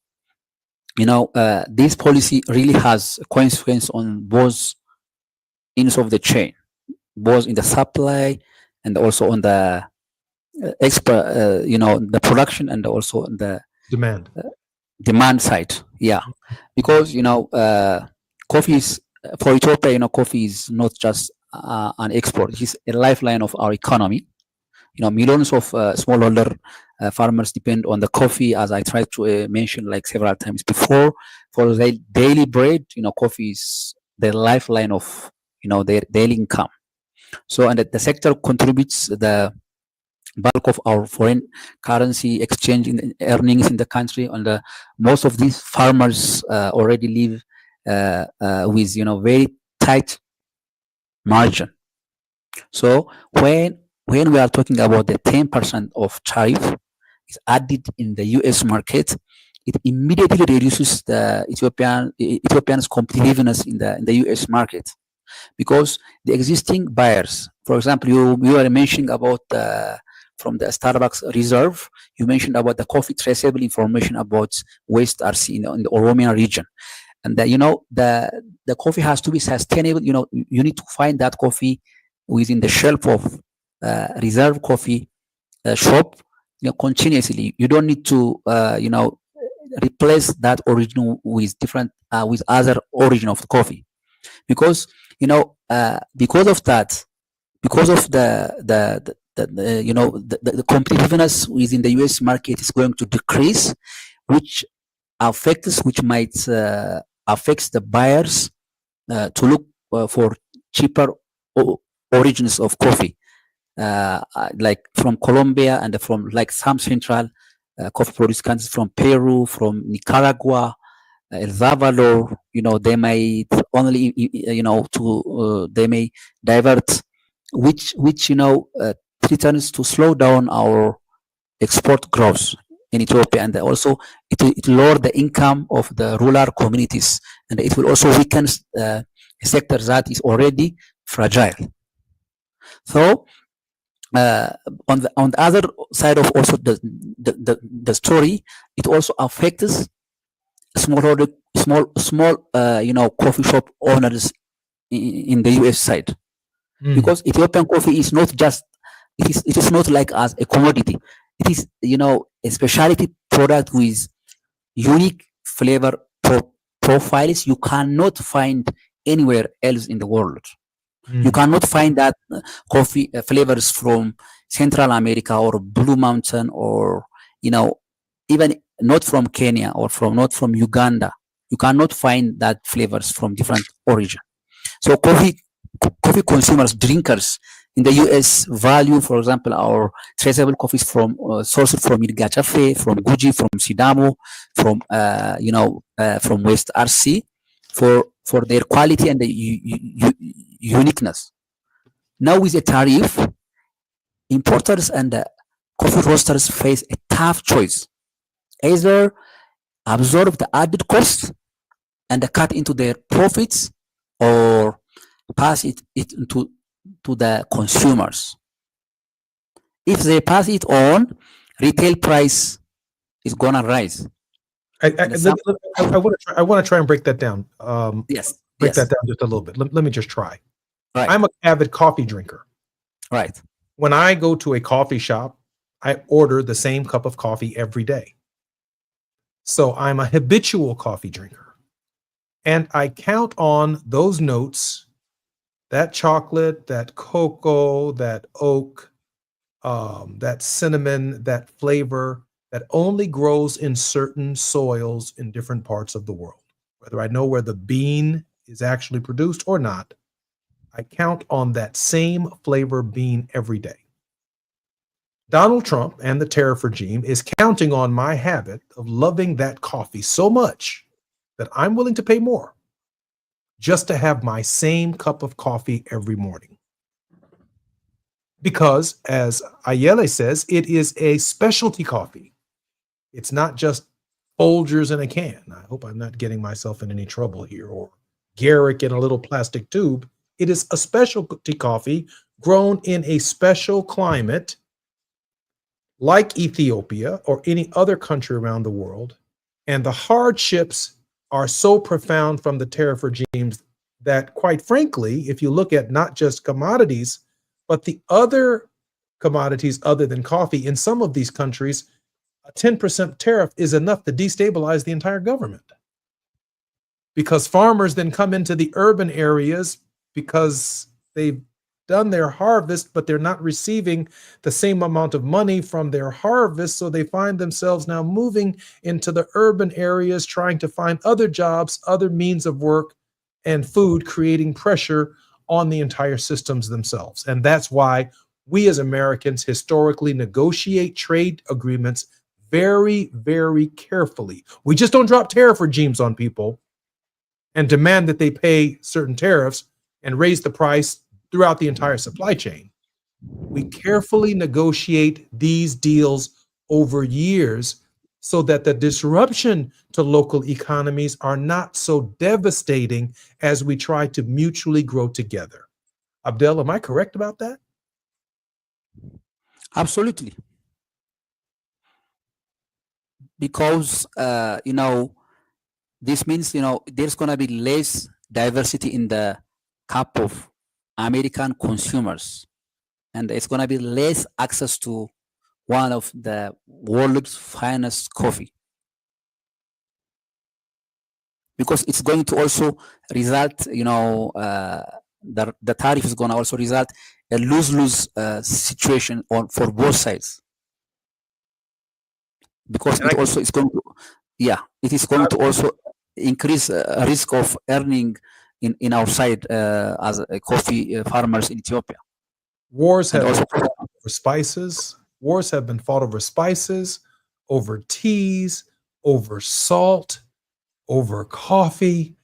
this policy really has a consequence on both ends of the chain, both in the supply and also on the export, the production and also on the demand side. Yeah, because coffee is for Ethiopia. Coffee is not just an export; it is a lifeline of our economy. Millions of smallholder farmers depend on the coffee, as I tried to mention like several times before, for their daily bread. Coffee is the lifeline of their daily income. So, and the sector contributes the bulk of our foreign currency exchange in earnings in the country, and most of these farmers already live with very tight margin. So when we are talking about the 10% of tariff is added in the U.S. market, it immediately reduces the Ethiopians' competitiveness in the U.S. market, because the existing buyers, for example, you are mentioning about from the Starbucks reserve, you mentioned about the coffee traceable information about West RC in the Oromia region. And the coffee has to be sustainable. You need to find that coffee within the shelf of reserve coffee shop continuously. You don't need to replace that origin with different with other origin of the coffee, because because of that, because of the competitiveness within the U.S. market is going to decrease, which might affects the buyers to look for cheaper origins of coffee, like from Colombia and from like some central coffee producing countries, from Peru, from Nicaragua, El Salvador. They might only they may divert, which threatens to slow down our export growth in Ethiopia, and also it lower the income of the rural communities, and it will also weaken a sector that is already fragile. So on the other side of also the story, it also affects small coffee shop owners in the US side, because Ethiopian coffee is not just it is not like as a commodity. It is a specialty product with unique flavor profiles you cannot find anywhere else in the world. You cannot find that coffee flavors from Central America or Blue Mountain, or even not from Kenya or not from Uganda. You cannot find that flavors from different origin. So coffee consumers, drinkers in the US value, for example, our traceable coffees from sourced from Idga Cafe, from Guji, from Sidamo, from from West RC, for their quality and the uniqueness. Now with a tariff, importers and coffee roasters face a tough choice: either absorb the added cost and cut into their profits, or pass it into the consumers. If they pass it on, retail price is gonna rise. I want to try and break that down. Break that down just a little bit. Let me just try. Right. I'm an avid coffee drinker. Right. When I go to a coffee shop, I order the same cup of coffee every day. So I'm a habitual coffee drinker. And I count on those notes, that chocolate, that cocoa, that oak, that cinnamon, that flavor that only grows in certain soils in different parts of the world. Whether I know where the bean is actually produced or not, I count on that same flavor bean every day. Donald Trump and the tariff regime is counting on my habit of loving that coffee so much that I'm willing to pay more just to have my same cup of coffee every morning. Because, as Ayele says, it is a specialty coffee. It's not just Folgers in a can. I hope I'm not getting myself in any trouble here, or Garrick in a little plastic tube. It is a specialty coffee grown in a special climate like Ethiopia or any other country around the world. And the hardships are so profound from the tariff regimes that, quite frankly, if you look at not just commodities, but the other commodities other than coffee in some of these countries, a 10% tariff is enough to destabilize the entire government. Because farmers then come into the urban areas because they've done their harvest, but they're not receiving the same amount of money from their harvest. So they find themselves now moving into the urban areas, trying to find other jobs, other means of work and food, creating pressure on the entire systems themselves. And that's why we as Americans historically negotiate trade agreements very, very carefully. We just don't drop tariff regimes on people and demand that they pay certain tariffs and raise the price throughout the entire supply chain. We carefully negotiate these deals over years so that the disruption to local economies are not so devastating as we try to mutually grow together. Abdel, am I correct about that? Absolutely. Because, this means, there's going to be less diversity in the cup of American consumers, and it's going to be less access to one of the world's finest coffee, because it's going to also result, the tariff is going to also result a lose-lose situation for both sides, because it also is going to, it is going to also increase risk of earning in our side as coffee farmers in Ethiopia. Wars have been fought over spices. Wars have been fought over spices, over teas, over salt, over coffee.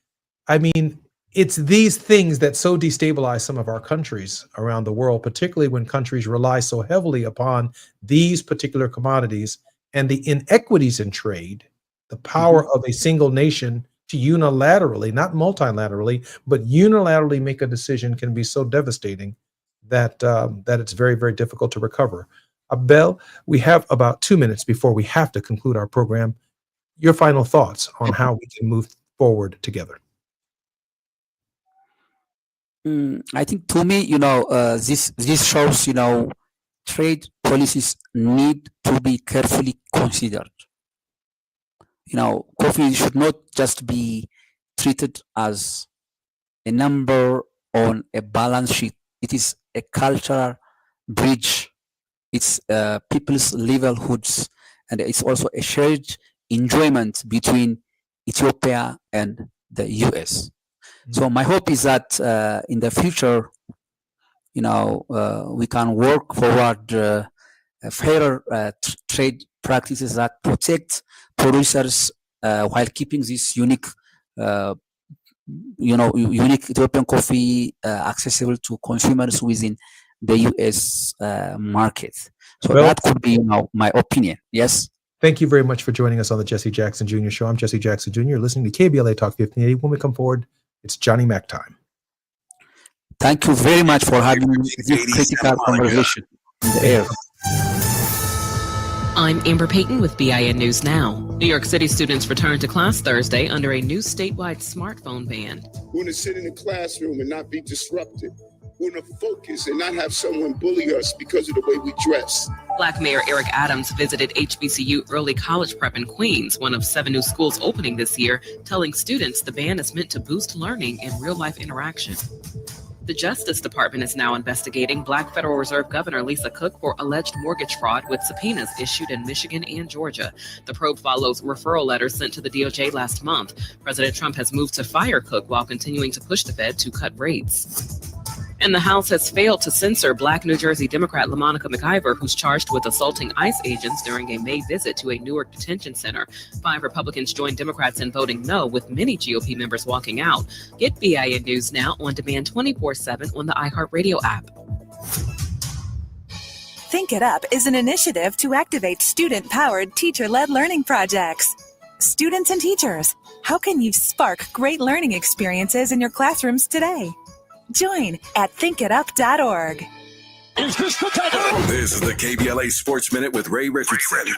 I mean, it's these things that so destabilize some of our countries around the world, particularly when countries rely so heavily upon these particular commodities, and the inequities in trade, the power of a single nation to unilaterally, not multilaterally, but unilaterally make a decision can be so devastating that that it's very, very difficult to recover. Abdel, we have about 2 minutes before we have to conclude our program. Your final thoughts on how we can move forward together. I think, to me, this shows, trade policies need to be carefully considered. Coffee should not just be treated as a number on a balance sheet. It is a cultural bridge. It's people's livelihoods, and it's also a shared enjoyment between Ethiopia and the US. So my hope is that in the future, we can work forward fairer trade practices that protect producers while keeping this unique Ethiopian coffee accessible to consumers within the US market. So that could be, my opinion. Yes. Thank you very much for joining us on the Jesse Jackson Jr. Show. I'm Jesse Jackson Jr. You're listening to KBLA Talk 1580. When we come forward, it's Johnny Mac time. Thank you very much for having this critical conversation in the air. I'm Amber Payton with BIN News Now. New York City students returned to class Thursday under a new statewide smartphone ban. We want to sit in a classroom and not be disrupted. We want to focus and not have someone bully us because of the way we dress. Black Mayor Eric Adams visited HBCU Early College Prep in Queens, one of 7 new schools opening this year, telling students the ban is meant to boost learning and real-life interaction. The Justice Department is now investigating Black Federal Reserve Governor Lisa Cook for alleged mortgage fraud with subpoenas issued in Michigan and Georgia. The probe follows referral letters sent to the DOJ last month. President Trump has moved to fire Cook while continuing to push the Fed to cut rates. And the House has failed to censor Black New Jersey Democrat LaMonica McIver, who's charged with assaulting ICE agents during a May visit to a Newark detention center. 5 Republicans joined Democrats in voting no, with many GOP members walking out. Get BIN News Now on demand 24/7 on the iHeartRadio app. Think It Up is an initiative to activate student-powered, teacher-led learning projects. Students and teachers, how can you spark great learning experiences in your classrooms today? Join at thinkitup.org. This is the KBLA Sports Minute with Ray Richardson.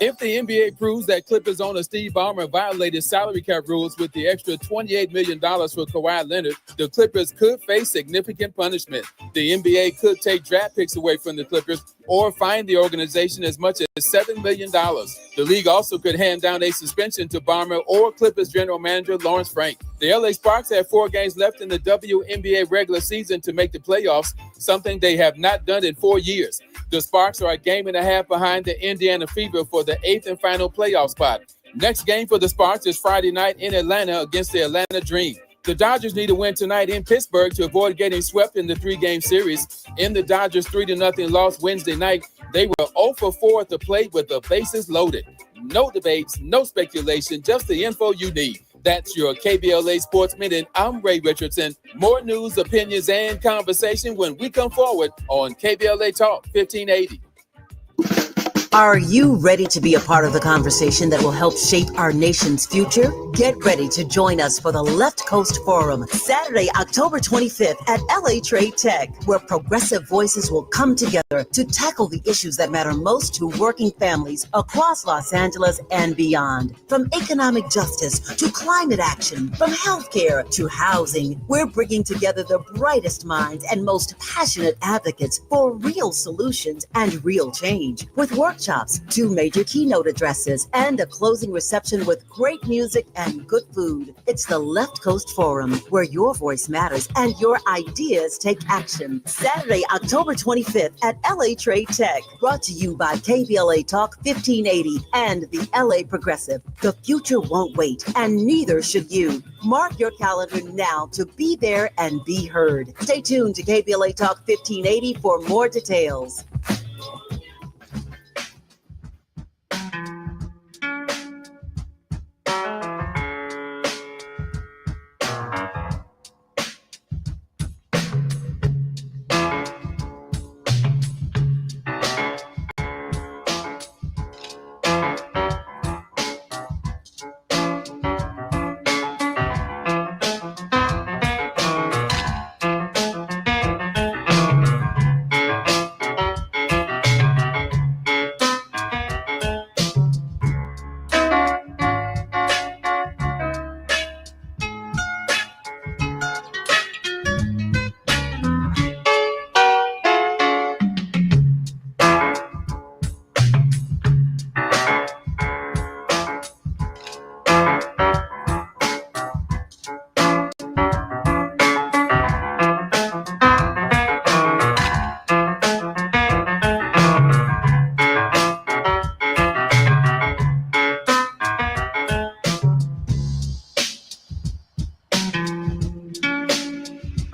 If the NBA proves that Clippers owner Steve Ballmer violated salary cap rules with the extra $28 million for Kawhi Leonard, the Clippers could face significant punishment. The NBA could take draft picks away from the Clippers or fine the organization as much as $7 million. The league also could hand down a suspension to Ballmer or Clippers general manager Lawrence Frank. The LA Sparks have 4 games left in the WNBA regular season to make the playoffs, something they have not done in 4 years. The Sparks are a game and a half behind the Indiana Fever for the 8th and final playoff spot. Next game for the Sparks is Friday night in Atlanta against the Atlanta Dream. The Dodgers need a win tonight in Pittsburgh to avoid getting swept in the 3-game series. In the Dodgers' 3-0 loss Wednesday night, they were 0 for 4 at the plate with the bases loaded. No debates, no speculation, just the info you need. That's your KBLA Sports Minute. I'm Ray Richardson. More news, opinions, and conversation when we come forward on KBLA Talk 1580. Are you ready to be a part of the conversation that will help shape our nation's future? Get ready to join us for the Left Coast Forum, Saturday, October 25th at LA Trade Tech, where progressive voices will come together to tackle the issues that matter most to working families across Los Angeles and beyond. From economic justice to climate action, from healthcare to housing, we're bringing together the brightest minds and most passionate advocates for real solutions and real change. With workshops, 2 major keynote addresses, and a closing reception with great music and good food. It's the Left Coast Forum, where your voice matters and your ideas take action. Saturday, October 25th at LA Trade Tech. Brought to you by KBLA Talk 1580 and the LA Progressive. The future won't wait, and neither should you. Mark your calendar now to be there and be heard. Stay tuned to KBLA Talk 1580 for more details.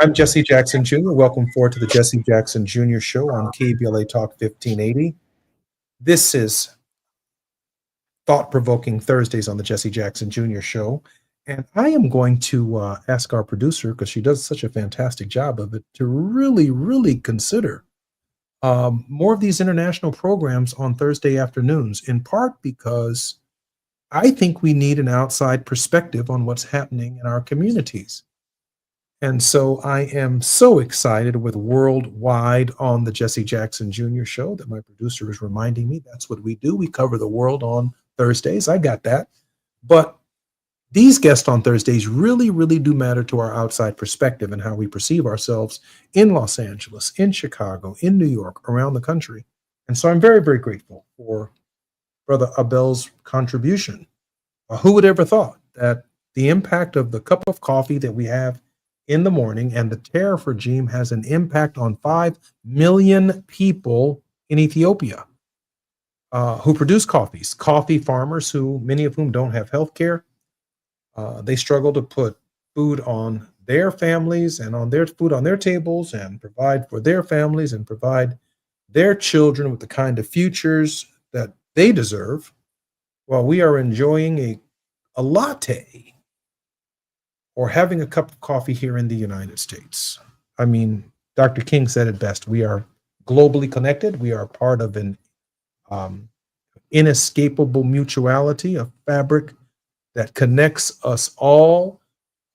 I'm Jesse Jackson Jr. Welcome forward to the Jesse Jackson Jr. Show on KBLA Talk 1580. This is Thought-Provoking Thursdays on the Jesse Jackson Jr. Show. And I am going to ask our producer, because she does such a fantastic job of it, to really, really consider more of these international programs on Thursday afternoons, in part because I think we need an outside perspective on what's happening in our communities. And so I am so excited with Worldwide on the Jesse Jackson Jr. Show that my producer is reminding me that's what we do. We cover the world on Thursdays. I got that. But these guests on Thursdays really, really do matter to our outside perspective and how we perceive ourselves in Los Angeles, in Chicago, in New York, around the country. And so I'm very, very grateful for Brother Abel's contribution. Who would ever thought that the impact of the cup of coffee that we have in the morning and the tariff regime has an impact on 5 million people in Ethiopia who produce coffee farmers, who many of whom don't have health care. They struggle to put food on their families and on their food on their tables and provide for their families and provide their children with the kind of futures that they deserve, while we are enjoying a latte or having a cup of coffee here in the United States. I mean, Dr. King said it best. We are globally connected. We are part of an inescapable mutuality, a fabric that connects us all.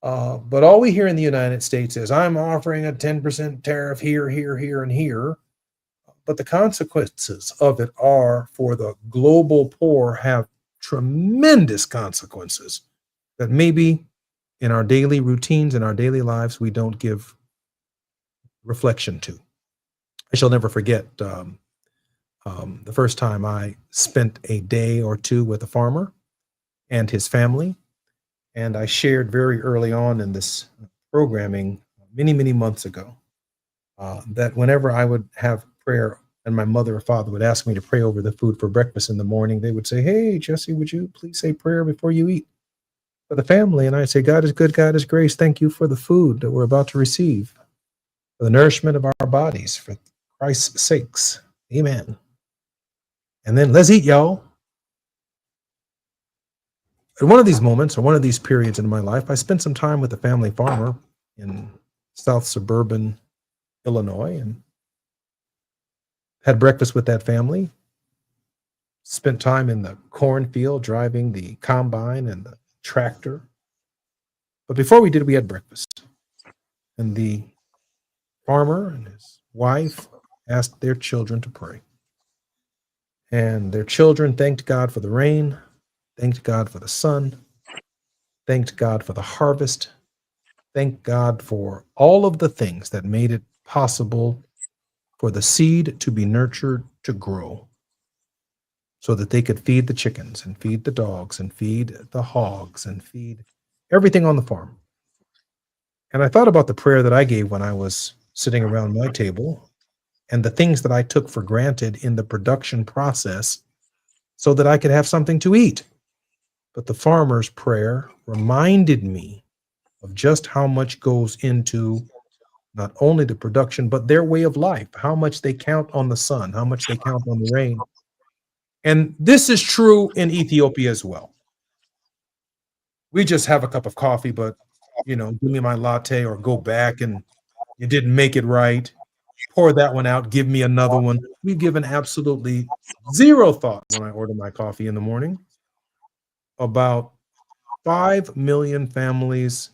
But all we hear in the United States is, I'm offering a 10% tariff here, here, here, and here. But the consequences of it are, for the global poor, have tremendous consequences that maybe in our daily routines, in our daily lives, we don't give reflection to. I shall never forget the first time I spent a day or two with a farmer and his family. And I shared very early on in this programming, many, many months ago, that whenever I would have prayer and my mother or father would ask me to pray over the food for breakfast in the morning, they would say, hey, Jesse, would you please say prayer before you eat for the family? And I say, God is good, God is grace. Thank you for the food that we're about to receive, for the nourishment of our bodies, for Christ's sakes. Amen. And then let's eat, y'all. At one of these moments, or one of these periods in my life, I spent some time with a family farmer in South suburban Illinois and had breakfast with that family, spent time in the cornfield driving the combine and the tractor. But before we did, we had breakfast. And the farmer and his wife asked their children to pray. And their children thanked God for the rain, thanked God for the sun, thanked God for the harvest, thanked God for all of the things that made it possible for the seed to be nurtured to grow, so that they could feed the chickens and feed the dogs and feed the hogs and feed everything on the farm. And I thought about the prayer that I gave when I was sitting around my table and the things that I took for granted in the production process so that I could have something to eat. But the farmer's prayer reminded me of just how much goes into not only the production, but their way of life, how much they count on the sun, how much they count on the rain. And this is true in Ethiopia as well. We just have a cup of coffee, but, give me my latte, or go back and you didn't make it right. Pour that one out, give me another one. We've given absolutely zero thought when I order my coffee in the morning about 5 million families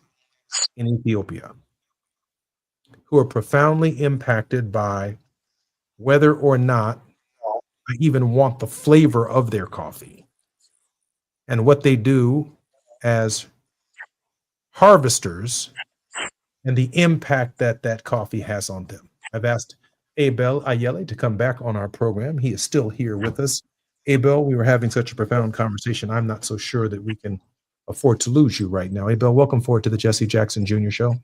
in Ethiopia who are profoundly impacted by whether or not I even want the flavor of their coffee, and what they do as harvesters and the impact that that coffee has on them. I've asked Abel Ayele to come back on our program. He is still here with us. Abel, we were having such a profound conversation. I'm not so sure that we can afford to lose you right now. Abel, welcome forward to the Jesse Jackson Jr. Show.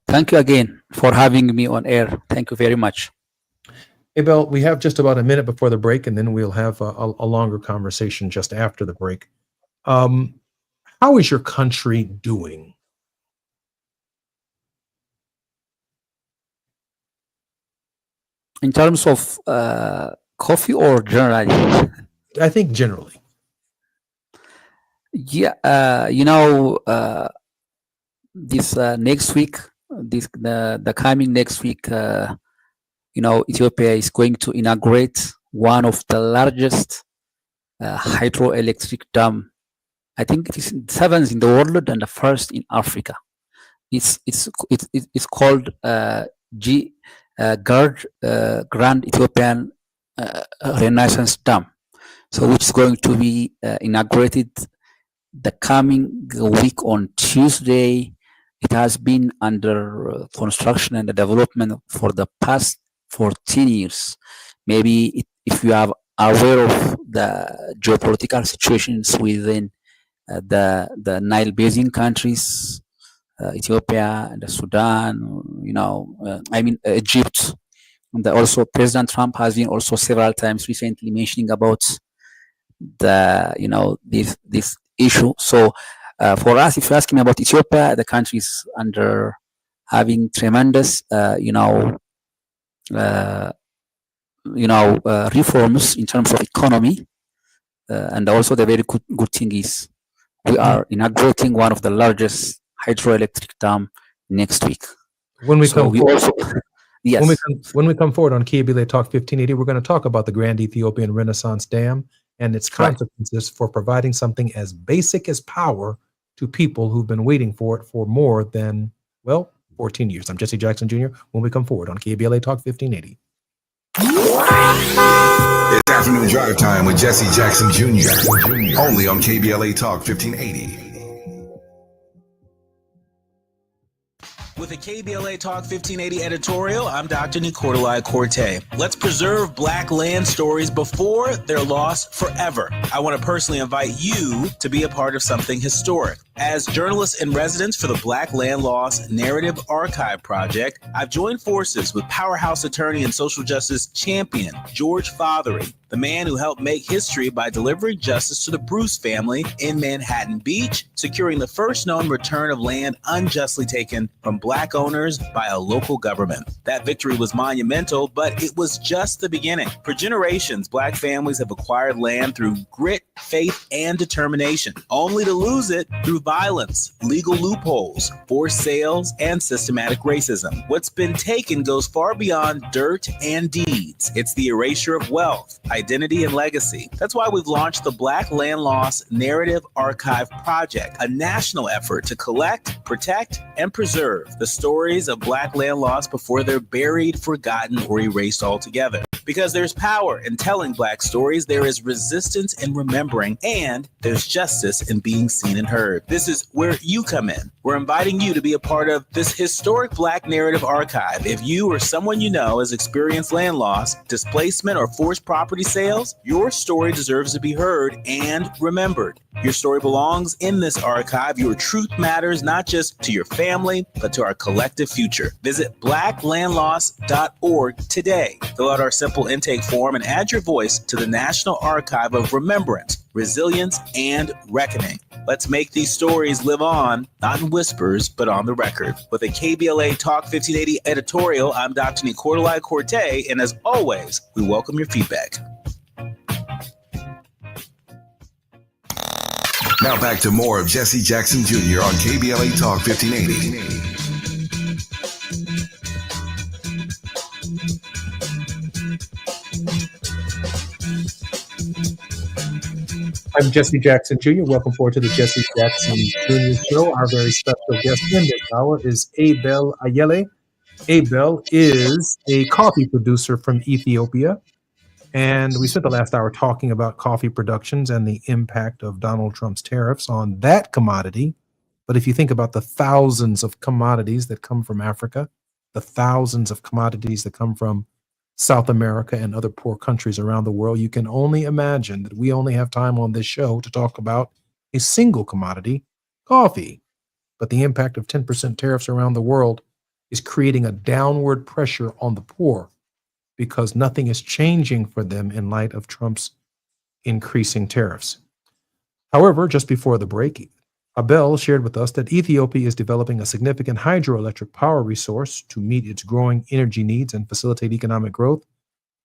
Thank you again for having me on air. Thank you very much. Abel, we have just about a minute before the break, and then we'll have a longer conversation just after the break. How How is your country doing? In terms of coffee or generally? I think generally. Yeah, this next week, the coming next week, Ethiopia is going to inaugurate one of the largest hydroelectric dam. I think it is seventh in the world and the first in Africa. It's called Grand Ethiopian Renaissance Dam. So which is going to be inaugurated the coming week on Tuesday. It has been under construction and development for the past 14 years. Maybe if you are aware of the geopolitical situations within the Nile Basin countries, Ethiopia and Sudan, Egypt. And also President Trump has been also several times recently mentioning about this issue. So for us, if you ask me about Ethiopia, the country is under having tremendous, reforms in terms of economy, and also the very good thing is we are inaugurating one of the largest hydroelectric dam next week. When we come forward, yes. When we come forward on KBLA Talk 1580, we're going to talk about the Grand Ethiopian Renaissance Dam and its consequences for providing something as basic as power to people who've been waiting for it for more than, 14 years. I'm Jesse Jackson Jr. When we come forward on KBLA Talk 1580. It's afternoon drive time with Jesse Jackson Jr. Only on KBLA Talk 1580. With a KBLA Talk 1580 editorial, I'm Dr. Nicolai Corte. Let's preserve Black land stories before they're lost forever. I want to personally invite you to be a part of something historic. As journalist in residence for the Black Land Loss Narrative Archive Project, I've joined forces with powerhouse attorney and social justice champion George Fothery, the man who helped make history by delivering justice to the Bruce family in Manhattan Beach, securing the first known return of land unjustly taken from Black owners by a local government. That victory was monumental, but it was just the beginning. For generations, Black families have acquired land through grit, faith, and determination, only to lose it through violence, legal loopholes, forced sales, and systematic racism. What's been taken goes far beyond dirt and deeds. It's the erasure of wealth, identity, and legacy. That's why we've launched the Black Land Loss Narrative Archive Project, a national effort to collect, protect, and preserve the stories of Black land loss before they're buried, forgotten, or erased altogether. Because there's power in telling Black stories, there is resistance in remembering, and there's justice in being seen and heard. This is where you come in. We're inviting you to be a part of this historic Black narrative archive. If you or someone you know has experienced land loss, displacement, or forced property sales, your story deserves to be heard and remembered. Your story belongs in this archive. Your truth matters not just to your family, but to our collective future. Visit blacklandloss.org today. Fill out our simple intake form and add your voice to the National Archive of Remembrance, Resilience, and Reckoning. Let's make these stories live on, not in whispers, but on the record. With a KBLA Talk 1580 editorial, I'm Dr. Nicolai Corte, and as always, we welcome your feedback. Now back to more of Jesse Jackson Jr. on KBLA Talk 1580. I'm Jesse Jackson Jr. Welcome forward to the Jesse Jackson Jr. Show. Our very special guest in this hour is Abel Ayele. Abel is a coffee producer from Ethiopia. And we spent the last hour talking about coffee productions and the impact of Donald Trump's tariffs on that commodity. But if you think about the thousands of commodities that come from Africa, the thousands of commodities that come from South America and other poor countries around the world, you can only imagine that we only have time on this show to talk about a single commodity, coffee. But the impact of 10% tariffs around the world is creating a downward pressure on the poor, because nothing is changing for them in light of Trump's increasing tariffs. However, just before the break, Abel shared with us that Ethiopia is developing a significant hydroelectric power resource to meet its growing energy needs and facilitate economic growth,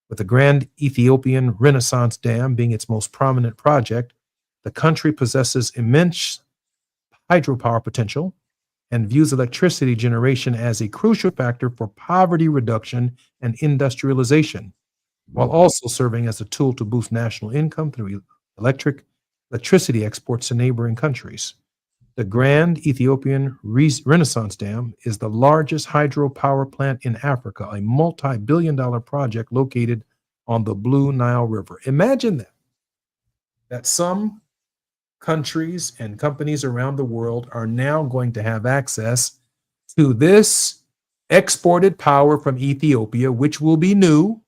with the Grand Ethiopian Renaissance Dam being its most prominent project. The country possesses immense hydropower potential and views electricity generation as a crucial factor for poverty reduction and industrialization, while also serving as a tool to boost national income through electricity exports to neighboring countries. The Grand Ethiopian Renaissance Dam is the largest hydropower plant in Africa, a multi-billion-dollar project located on the Blue Nile River. Imagine that some countries and companies around the world are now going to have access to this exported power from Ethiopia, which will be new.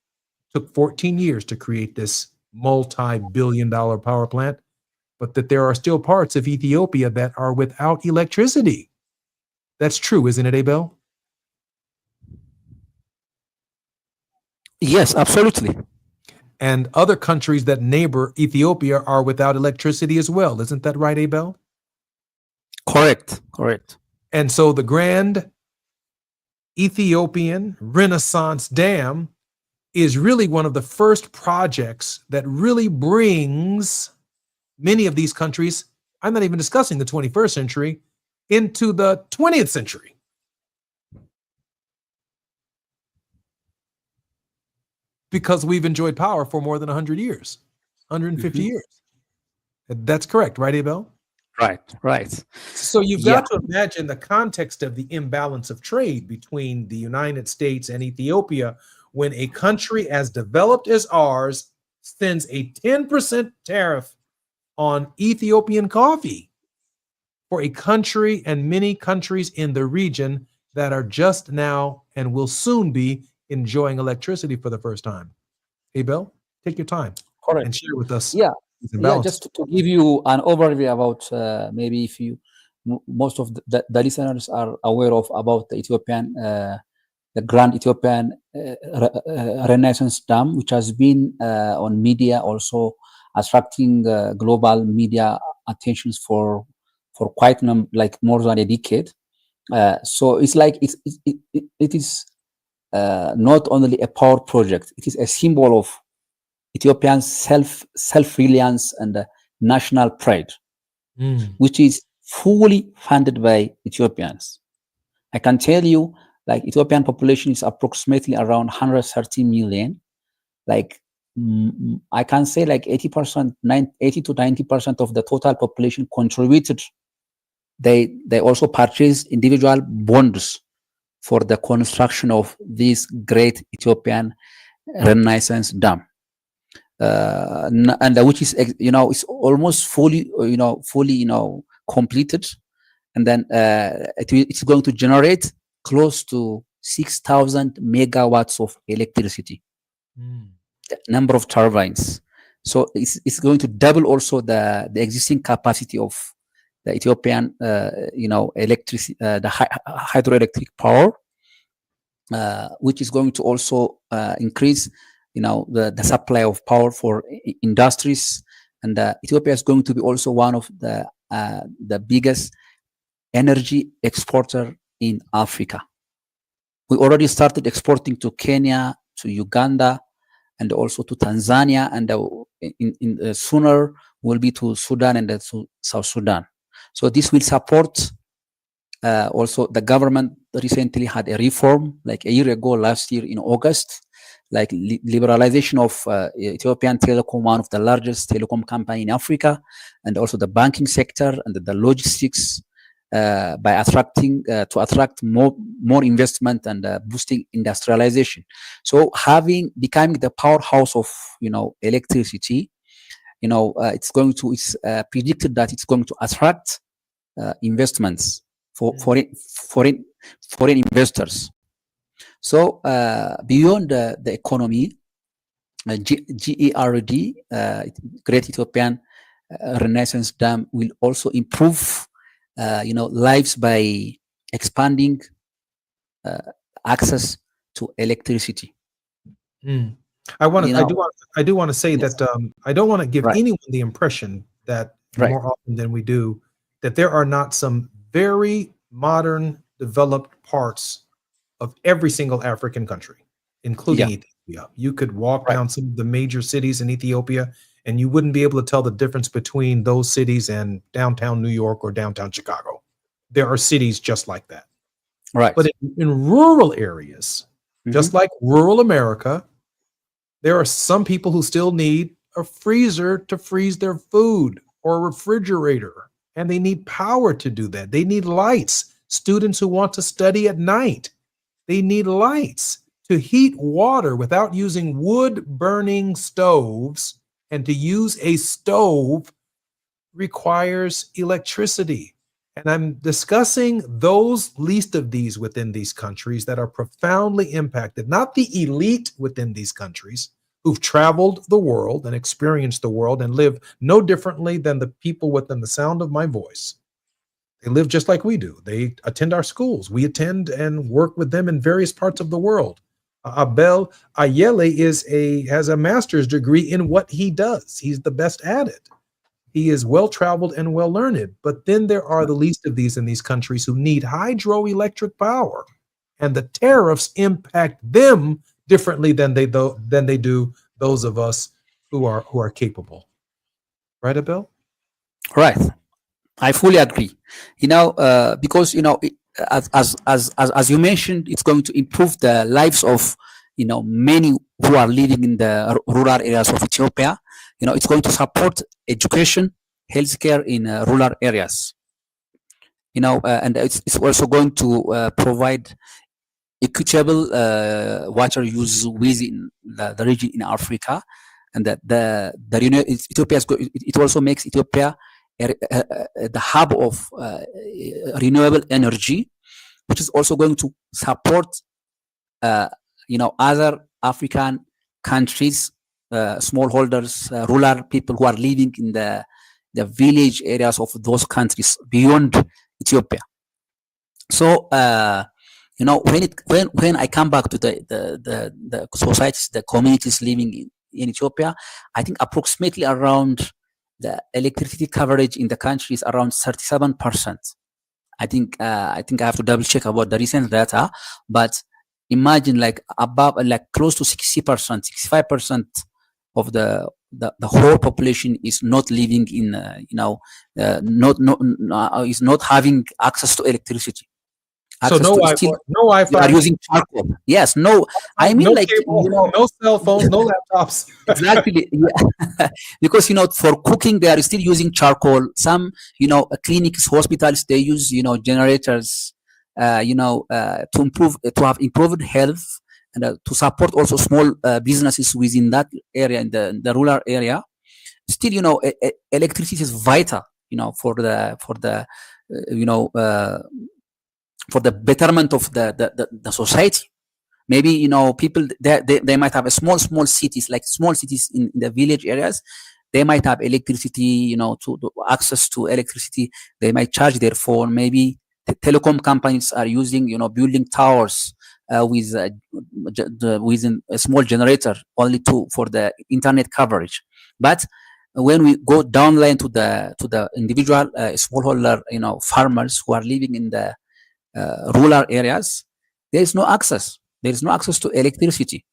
Took 14 years to create this multi-billion-dollar power plant, but that there are still parts of Ethiopia that are without electricity. That's true, isn't it, Abel? Yes, absolutely. And other countries that neighbor Ethiopia are without electricity as well. Isn't that right, Abel? Correct. And so the Grand Ethiopian Renaissance Dam is really one of the first projects that really brings many of these countries, I'm not even discussing the 21st century, into the 20th century. Because we've enjoyed power for more than 100 years, 150 years. That's correct, right, Abel? Right. So you've got to imagine the context of the imbalance of trade between the United States and Ethiopia when a country as developed as ours sends a 10% tariff on Ethiopian coffee for a country and many countries in the region that are just now and will soon be enjoying electricity for the first time. Abel, take your time and share with us. Just to give you an overview about maybe if you most of the listeners are aware of about the Ethiopian the Grand Ethiopian Renaissance Dam, which has been on media also attracting global media attentions for quite more than a decade. So it's like it is not only a power project; it is a symbol of Ethiopian self-reliance and national pride, which is fully funded by Ethiopians. I can tell you, like Ethiopian population is approximately around 130 million. Like I can say, like 80% to 90% of the total population contributed. They also purchased individual bonds for the construction of this great Ethiopian Renaissance Dam. And which is it's almost fully completed, and then it's going to generate close to 6,000 megawatts of electricity. The number of turbines, so it's going to double also the existing capacity of the Ethiopian electricity, the hydroelectric power, which is going to also increase the supply of power for industries, and Ethiopia is going to be also one of the biggest energy exporter in Africa. We already started exporting to Kenya, to Uganda, and also to Tanzania, and sooner will be to Sudan and to South Sudan. So this will support. Also, the government recently had a reform, like a year ago, last year in August, like liberalization of Ethiopian Telecom, one of the largest telecom company in Africa, and also the banking sector and the logistics, by attract more investment and boosting industrialization. So becoming the powerhouse of electricity, it's predicted that it's going to attract investments for foreign investors. So beyond the economy, GERD, Great Ethiopian Renaissance Dam, will also improve lives by expanding access to electricity. I do want to say that I don't want to give anyone the impression that more often than we do that there are not some very modern, developed parts of every single African country, including Ethiopia. You could walk down some of the major cities in Ethiopia, and you wouldn't be able to tell the difference between those cities and downtown New York or downtown Chicago. There are cities just like that. Right. But in rural areas, just like rural America, there are some people who still need a freezer to freeze their food or a refrigerator, and they need power to do that. They need lights. Students who want to study at night, they need lights to heat water without using wood-burning stoves, and to use a stove requires electricity. And I'm discussing those least of these within these countries that are profoundly impacted, not the elite within these countries who've traveled the world and experienced the world and live no differently than the people within the sound of my voice. They live just like we do. They attend our schools. We attend and work with them in various parts of the world. Abel Ayele has a master's degree in what he does. He's the best at it. He is well-traveled and well-learned, but then there are the least of these in these countries who need hydroelectric power, and the tariffs impact them differently than they do those of us who are capable. Right, Abel? Right. I fully agree. Because as you mentioned, it's going to improve the lives of many who are living in the rural areas of Ethiopia. It's going to support education, healthcare in rural areas. And it's also going to provide equitable water use within the region in Africa, and that it also makes Ethiopia the hub of renewable energy, which is also going to support other African countries, smallholders, rural people who are living in the village areas of those countries beyond Ethiopia. So when I come back to the societies, the communities living in Ethiopia, I think approximately around the electricity coverage in the country is around 37%. I think I have to double check about the recent data, but imagine close to 60%, 65% of the whole population is not living in is not having access to electricity. So no Wi-Fi. No Wi-Fi. They are using charcoal. Yes, no. I mean, no cable, no cell phones, no laptops. Exactly. Yeah. Because for cooking they are still using charcoal. Some clinics, hospitals, they use generators. To have improved health and to support also small businesses within that area, in the rural area. Still, electricity is vital. For the betterment of the society. Maybe people they might have a small cities, like small cities in the village areas. They might have electricity, to access to electricity. They might charge their phone. Maybe the telecom companies are using, building towers with a small generator only for the internet coverage. But when we go downline to the individual smallholder, farmers who are living in the rural areas, there is no access. There is no access to electricity.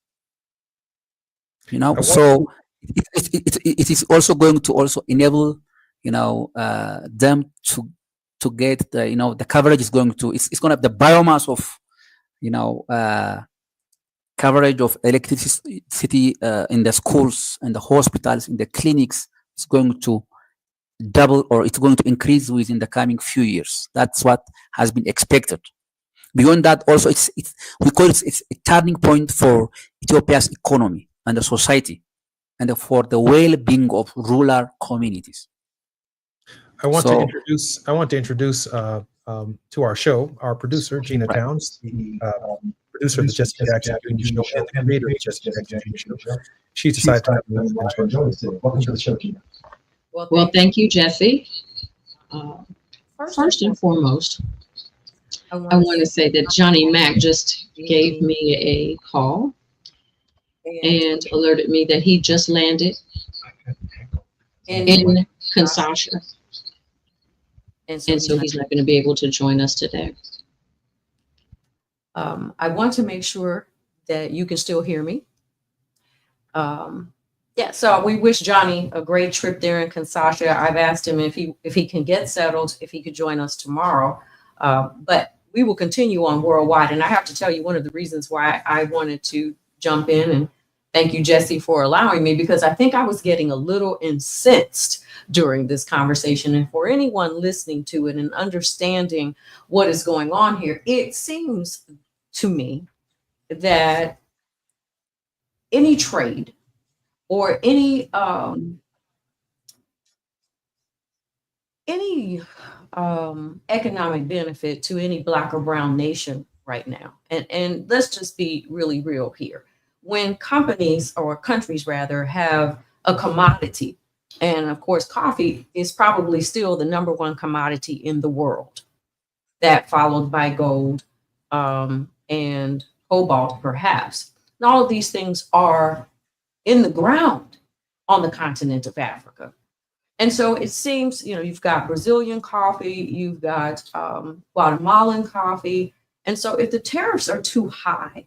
So it is also going to also enable them to get the coverage is going to it's going to have the biomass of coverage of electricity in the schools and the hospitals, in the clinics. It's going to double, or it's going to increase within the coming few years. That's what has been expected. Beyond that, also we call it's a turning point for Ethiopia's economy and the society, and for the well-being of rural communities. I want to introduce to our show our producer, Gina Towns, the producer of the Jesse Jackson Jr. Show and the creator of the Jesse Jackson Jr. Show. She's decided to welcome to the show, Gina. Well, thank you, Jesse. First and foremost, I want to say that Johnny Mack just gave me a call and alerted me that he just landed in Kinshasa. and so he's not going to be able to join us today. I want to make sure that you can still hear me. Yeah, so we wish Johnny a great trip there in Kinshasa. I've asked him if he can get settled, if he could join us tomorrow. But we will continue on Worldwide. And I have to tell you, one of the reasons why I wanted to jump in, and thank you, Jesse, for allowing me, because I think I was getting a little incensed during this conversation. And for anyone listening to it and understanding what is going on here, it seems to me that any trade or any economic benefit to any Black or brown nation right now. And let's just be really real here. When companies or countries rather have a commodity, and of course, coffee is probably still the #1 commodity in the world, that followed by gold and cobalt, perhaps. And all of these things are in the ground on the continent of Africa. And so it seems, you've got Brazilian coffee, you've got Guatemalan coffee. And so if the tariffs are too high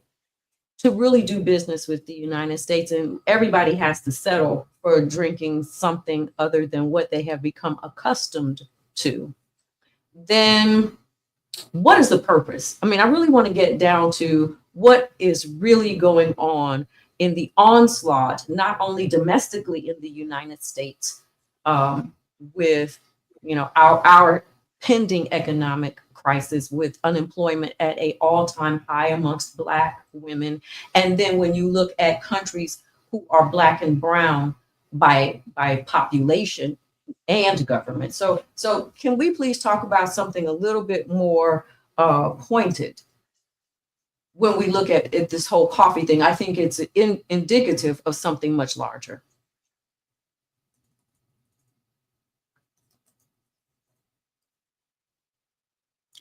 to really do business with the United States, and everybody has to settle for drinking something other than what they have become accustomed to, then what is the purpose? I mean, I really want to get down to what is really going on in the onslaught, not only domestically in the United States, with our pending economic crisis, with unemployment at an all-time high amongst Black women, and then when you look at countries who are Black and brown by population and government. So can we please talk about something a little bit more pointed? When we look at this whole coffee thing, I think it's indicative of something much larger.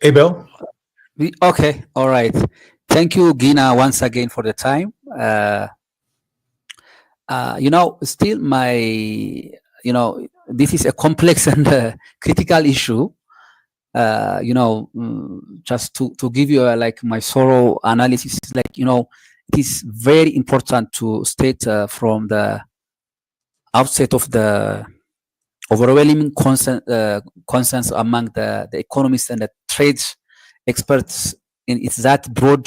Hey, Bill. Okay, all right. Thank you, Gina, once again for the time. Still this is a complex and critical issue. Just to give you my thorough analysis, it is very important to state from the outset of the overwhelming consensus among the economists and the trade experts is that broad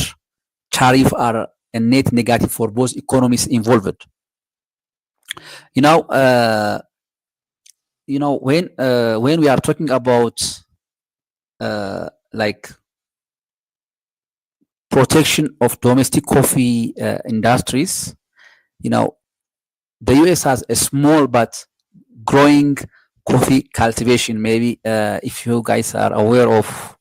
tariffs are a net negative for both economies involved. When we are talking about protection of domestic coffee industries, the US has a small but growing coffee cultivation. Maybe if you guys are aware of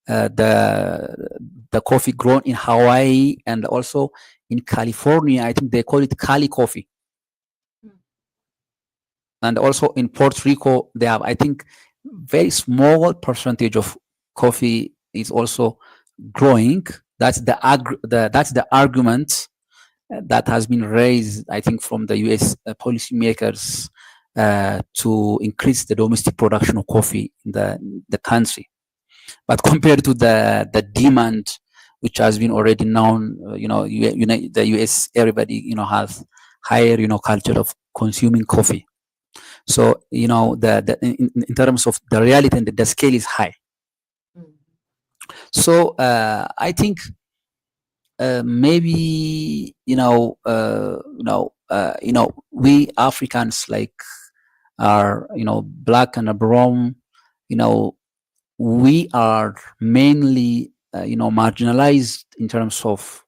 the coffee grown in Hawaii and also in California, I think they call it Cali coffee. And also in Puerto Rico, they have, I think, very small percentage of coffee is also growing. That's the argument that has been raised, I think, from the US policymakers to increase the domestic production of coffee in the country. But compared to the demand, which has been already known, the US, everybody, has higher, culture of consuming coffee. So, in terms of the reality, and the scale is high. So, I think maybe, we Africans are, Black and brown, we are mainly, marginalized in terms of,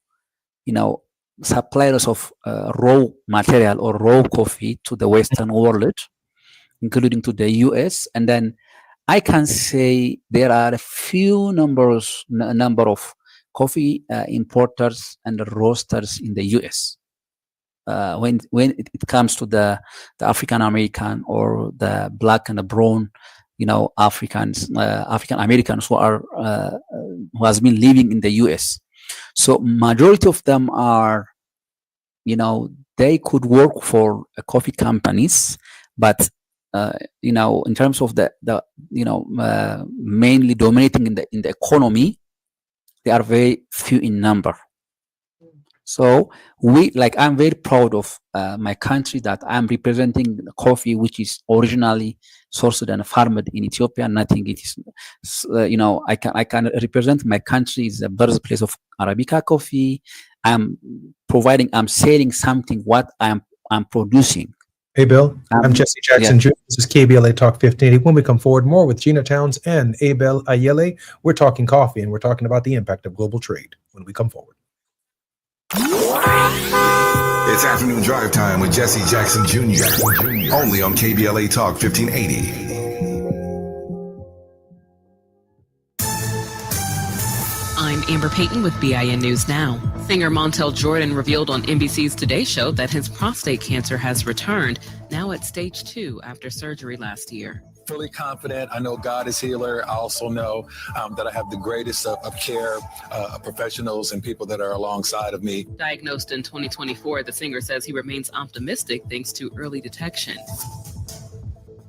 suppliers of raw material or raw coffee to the Western world, including to the US. And then I can say there are a few number of coffee importers and roasters in the US. When it comes to the African American or the Black and the brown, African Americans who has been living in the US. So majority of them are, they could work for coffee companies, but in terms of the mainly dominating in the economy, they are very few in number. So I'm very proud of my country, that I'm representing the coffee which is originally sourced and farmed in Ethiopia. And I think it is, I can represent my country is the birthplace of Arabica coffee. I'm selling something what I'm producing. Hey, Bill, I'm Jesse Jackson Jr. This is KBLA Talk 1580. When we come forward more with Gina Towns and Abel Ayele, we're talking coffee and we're talking about the impact of global trade when we come forward. It's afternoon drive time with Jesse Jackson Jr. Only on KBLA Talk 1580. I'm Amber Payton with BIN News Now. Singer Montel Jordan revealed on NBC's Today Show that his prostate cancer has returned, now at stage 2 after surgery last year. Fully confident. I know God is healer. I also know that I have the greatest of care professionals and people that are alongside of me. Diagnosed in 2024, the singer says he remains optimistic thanks to early detection.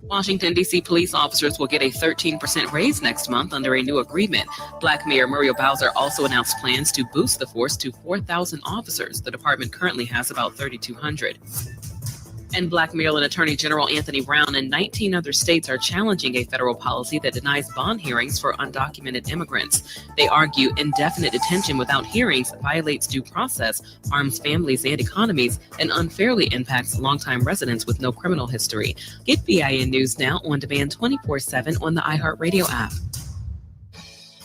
Washington, D.C. police officers will get a 13% raise next month under a new agreement. Black Mayor Muriel Bowser also announced plans to boost the force to 4,000 officers. The department currently has about 3,200. And Black Maryland Attorney General Anthony Brown and 19 other states are challenging a federal policy that denies bond hearings for undocumented immigrants. They argue indefinite detention without hearings violates due process, harms families and economies, and unfairly impacts longtime residents with no criminal history. Get BIN News Now on demand 24/7 on the iHeartRadio app.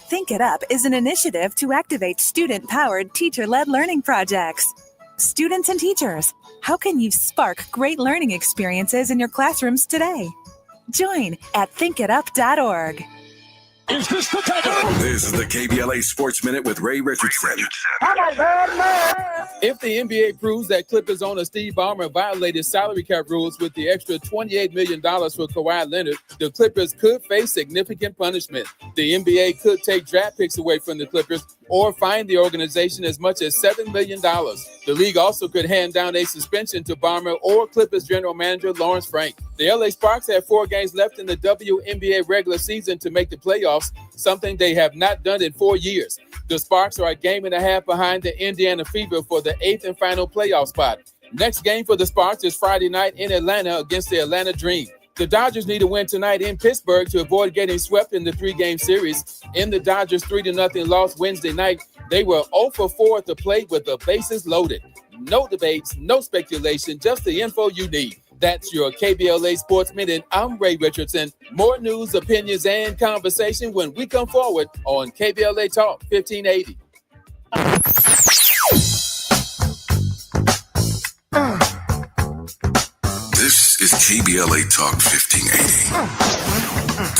Think It Up is an initiative to activate student-powered, teacher-led learning projects. Students and teachers, how can you spark great learning experiences in your classrooms today? Join at thinkitup.org. This is the KBLA Sports Minute with Ray Richardson. If the NBA proves that Clippers owner Steve Ballmer violated salary cap rules with the extra $28 million for Kawhi Leonard, the Clippers could face significant punishment. The NBA could take draft picks away from the Clippers or fine the organization as much as $7 million. The league also could hand down a suspension to Ballmer or Clippers general manager Lawrence Frank. The LA Sparks have 4 games left in the WNBA regular season to make the playoffs, something they have not done in 4 years. The Sparks are a game and a half behind the Indiana Fever for the 8th and final playoff spot. Next game for the Sparks is Friday night in Atlanta against the Atlanta Dream. The Dodgers need a win tonight in Pittsburgh to avoid getting swept in the 3-game series. In the Dodgers' 3-0 loss Wednesday night, they were 0 for 4 at the plate with the bases loaded. No debates, no speculation, just the info you need. That's your KBLA Sports Minute. I'm Ray Richardson. More news, opinions, and conversation when we come forward on KBLA Talk 1580. This is KBLA Talk 1580.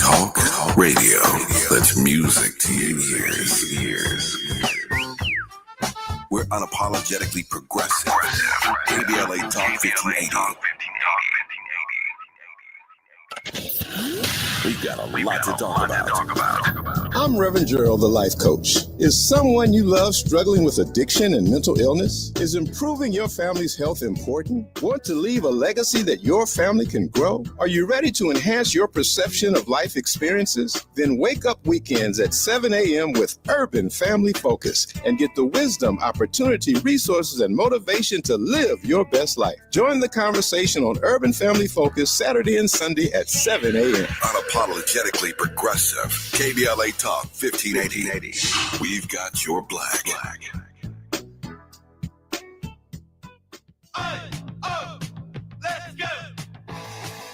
Talk radio. That's music to your ears. We're unapologetically progressive. KBLA Talk 1580. We've got a lot to talk about. I'm Reverend Gerald, the life coach. Is someone you love struggling with addiction and mental illness? Is improving your family's health important? Want to leave a legacy that your family can grow? Are you ready to enhance your perception of life experiences? Then wake up weekends at 7 a.m. with Urban Family Focus and get the wisdom, opportunity, resources, and motivation to live your best life. Join the conversation on Urban Family Focus Saturday and Sunday at 7 a.m. Unapologetically progressive. KBLA Talk 1580. We've got your black.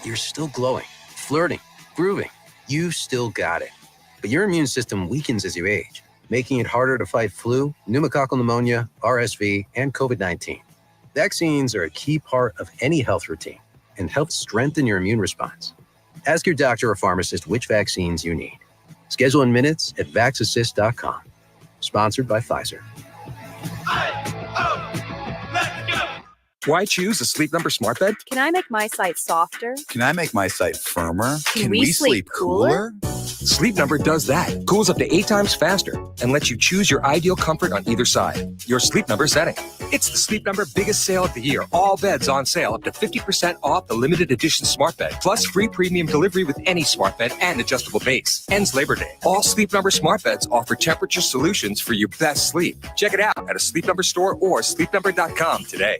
You're still glowing, flirting, grooving. You still got it. But your immune system weakens as you age, making it harder to fight flu, pneumococcal pneumonia, RSV, and COVID-19. Vaccines are a key part of any health routine and help strengthen your immune response. Ask your doctor or pharmacist which vaccines you need. Schedule in minutes at VaxAssist.com. Sponsored by Pfizer. Why choose a Sleep Number smart bed? Can I make my site softer? Can I make my site firmer? Can we sleep cooler? Sleep Number does that. Cools up to 8 times faster and lets you choose your ideal comfort on either side. Your Sleep Number setting. It's the Sleep Number biggest sale of the year. All beds on sale, up to 50% off the limited edition smart bed, plus free premium delivery with any smart bed and adjustable base. Ends Labor Day. All Sleep Number smart beds offer temperature solutions for your best sleep. Check it out at a Sleep Number store or sleepnumber.com today.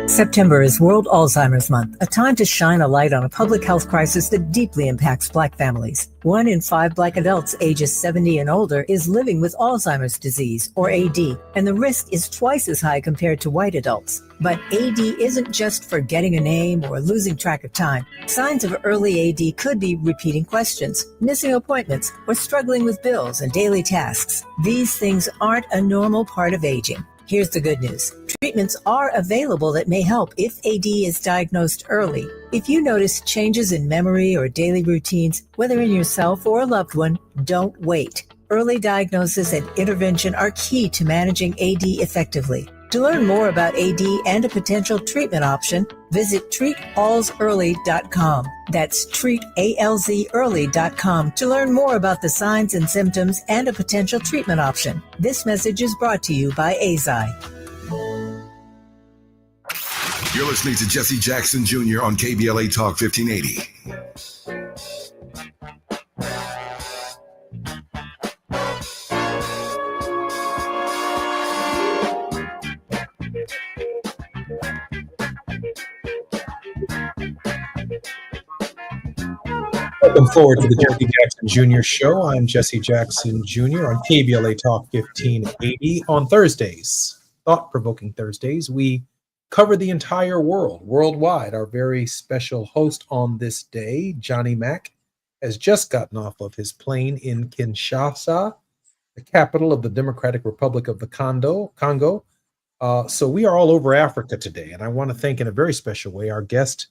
September is World Alzheimer's Month, a time to shine a light on a public health crisis that deeply impacts Black families. 1 in 5 Black adults ages 70 and older is living with Alzheimer's disease, or AD, and the risk is twice as high compared to white adults. But AD isn't just forgetting a name or losing track of time. Signs of early AD could be repeating questions, missing appointments, or struggling with bills and daily tasks. These things aren't a normal part of aging. Here's the good news. Treatments are available that may help if AD is diagnosed early. If you notice changes in memory or daily routines, whether in yourself or a loved one, don't wait. Early diagnosis and intervention are key to managing AD effectively. To learn more about AD and a potential treatment option, visit treatalsearly.com. That's treatalzearly.com to learn more about the signs and symptoms and a potential treatment option. This message is brought to you by AZI. You're listening to Jesse Jackson Jr. on KBLA Talk 1580. Welcome forward to the Jesse Jackson Jr. Show. I'm Jesse Jackson Jr. on KBLA Talk 1580. On Thursdays, thought-provoking Thursdays, we cover the entire world, worldwide. Our very special host on this day, Johnny Mack, has just gotten off of his plane in Kinshasa, the capital of the Democratic Republic of the Congo. So we are all over Africa today, and I want to thank in a very special way our guest,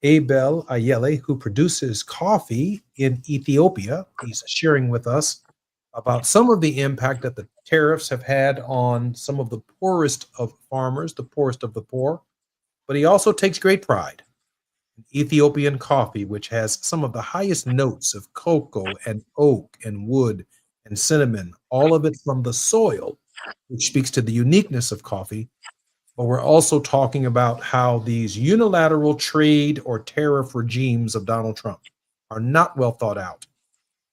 Abel Ayele, who produces coffee in Ethiopia. He's sharing with us about some of the impact that the tariffs have had on some of the poorest of farmers, the poorest of the poor. But he also takes great pride in Ethiopian coffee, which has some of the highest notes of cocoa and oak and wood and cinnamon, all of it from the soil, which speaks to the uniqueness of coffee. But we're also talking about how these unilateral trade or tariff regimes of Donald Trump are not well thought out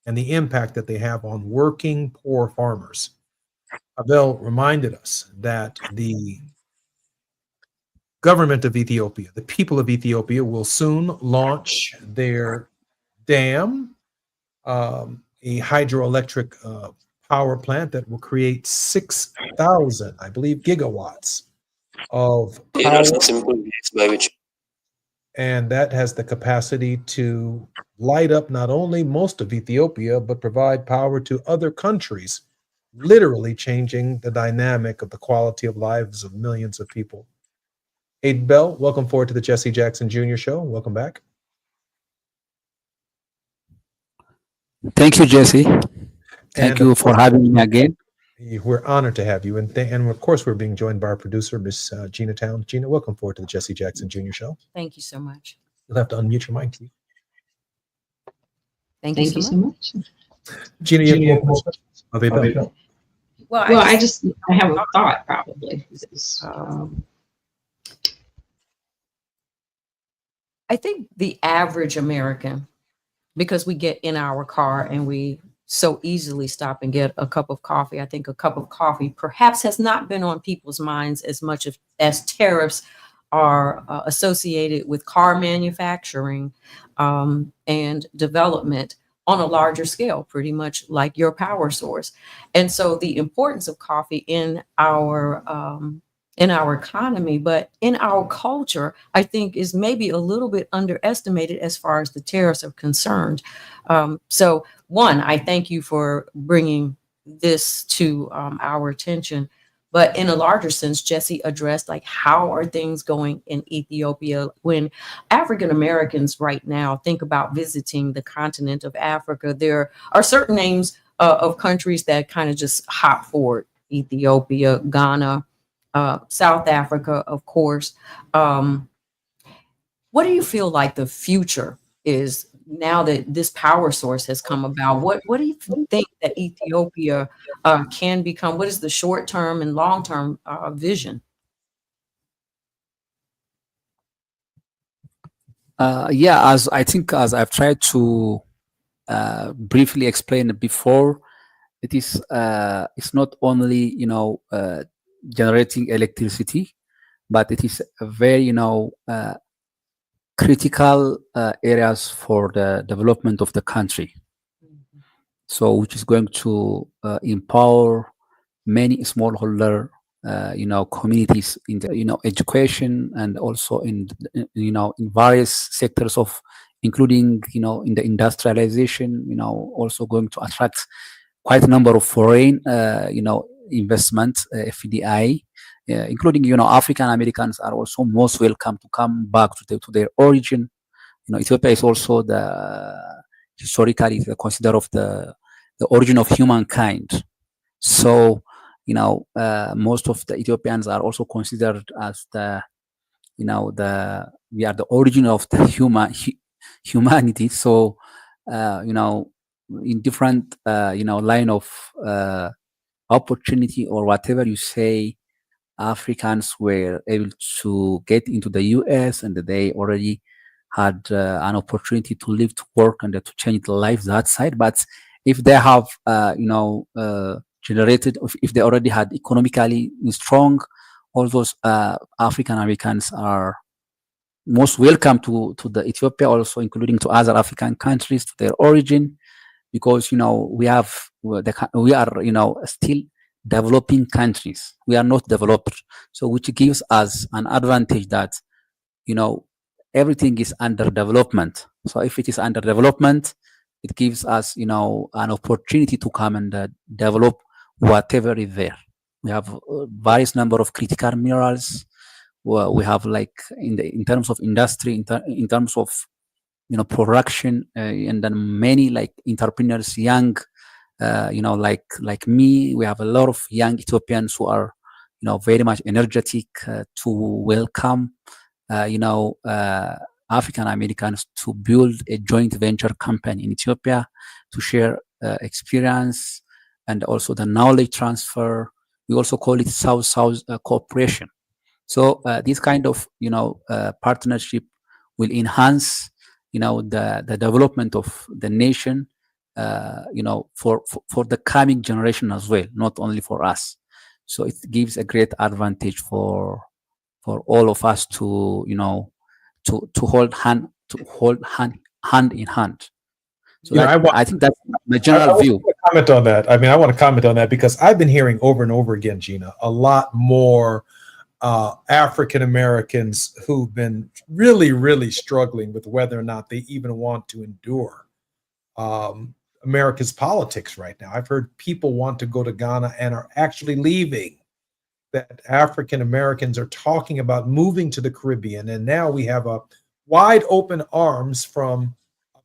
and the impact that they have on working poor farmers. Abel reminded us that the government of Ethiopia, the people of Ethiopia, will soon launch their dam, a hydroelectric power plant that will create 6,000, I believe, gigawatts of power, and that has the capacity to light up not only most of Ethiopia, but provide power to other countries, literally changing the dynamic of the quality of lives of millions of people. Abel, welcome forward to the Jesse Jackson Jr. Show. Welcome back. Thank you, Jesse. Thank you for having me again. We're honored to have you. And of course, we're being joined by our producer, Miss Gina Town. Gina, welcome forward to the Jesse Jackson Jr. Show. Thank you so much. You'll have to unmute your mic, please. Thank you so much. Gina, you have more questions? Well, I have a thought probably. I think the average American, because we get in our car and we so easily stop and get a cup of coffee. I think a cup of coffee perhaps has not been on people's minds as much as tariffs are associated with car manufacturing and development on a larger scale, pretty much like your power source. And so the importance of coffee in our economy, but in our culture, I think is maybe a little bit underestimated as far as the tariffs are concerned. So one, I thank you for bringing this to our attention. But in a larger sense, Jesse addressed like how are things going in Ethiopia when African Americans right now think about visiting the continent of Africa. There are certain names of countries that kind of just hop forward: Ethiopia, Ghana, South Africa, of course. What do you feel like the future is now that this power source has come about? What do you think that Ethiopia can become? What is the short-term and long-term vision? Yeah, as I think, as I've tried to briefly explain before, it is it's not only generating electricity, but it is a very critical areas for the development of the country. So, which is going to empower many smallholder communities in the education, and also in in various sectors of, including in the industrialization, also going to attract quite a number of foreign investment, FDI, including African Americans are also most welcome to come back to their origin. Ethiopia is also historically considered of the origin of humankind. So most of the Ethiopians are also considered as we are the origin of the humanity. So in different line of opportunity or whatever you say, Africans were able to get into the US, and they already had an opportunity to live, to work, and to change the life that side. But if they have generated, if they already had economically strong, all those African Americans are most welcome to the Ethiopia, also including to other African countries, to their origin, because we are still developing countries. We are not developed, so which gives us an advantage that everything is under development. So if it is under development, it gives us an opportunity to come and develop whatever is there. We have various number of critical minerals. We have, like, in terms of industry, in terms of production, and then many like entrepreneurs, young, like me. We have a lot of young Ethiopians who are very much energetic to welcome African Americans to build a joint venture company in Ethiopia, to share experience and also the knowledge transfer. We also call it South-South cooperation. So this kind of partnership will enhance the development of the nation, for the coming generation as well, not only for us. So it gives a great advantage for all of us to to hold hand in hand. So I think that's my general view. Comment on that. I want to comment on that because I've been hearing over and over again, Gina, a lot more African Americans who've been really, really struggling with whether or not they even want to endure America's politics right now. I've heard people want to go to Ghana and are actually leaving. That African Americans are talking about moving to the Caribbean, and now we have a wide open arms from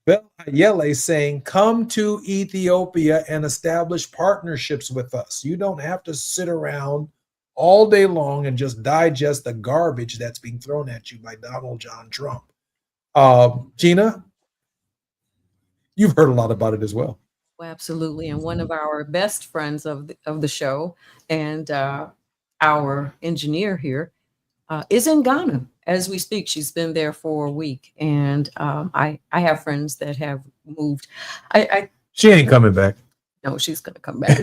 Abel Ayele saying, come to Ethiopia and establish partnerships with us. You don't have to sit around all day long and just digest the garbage that's being thrown at you by Donald John Trump. Gina, you've heard a lot about it as well. Well, absolutely. And one of our best friends of the show, and our engineer here, is in Ghana as we speak. She's been there for a week, and I have friends that have moved. She ain't coming back. No, she's going to come back.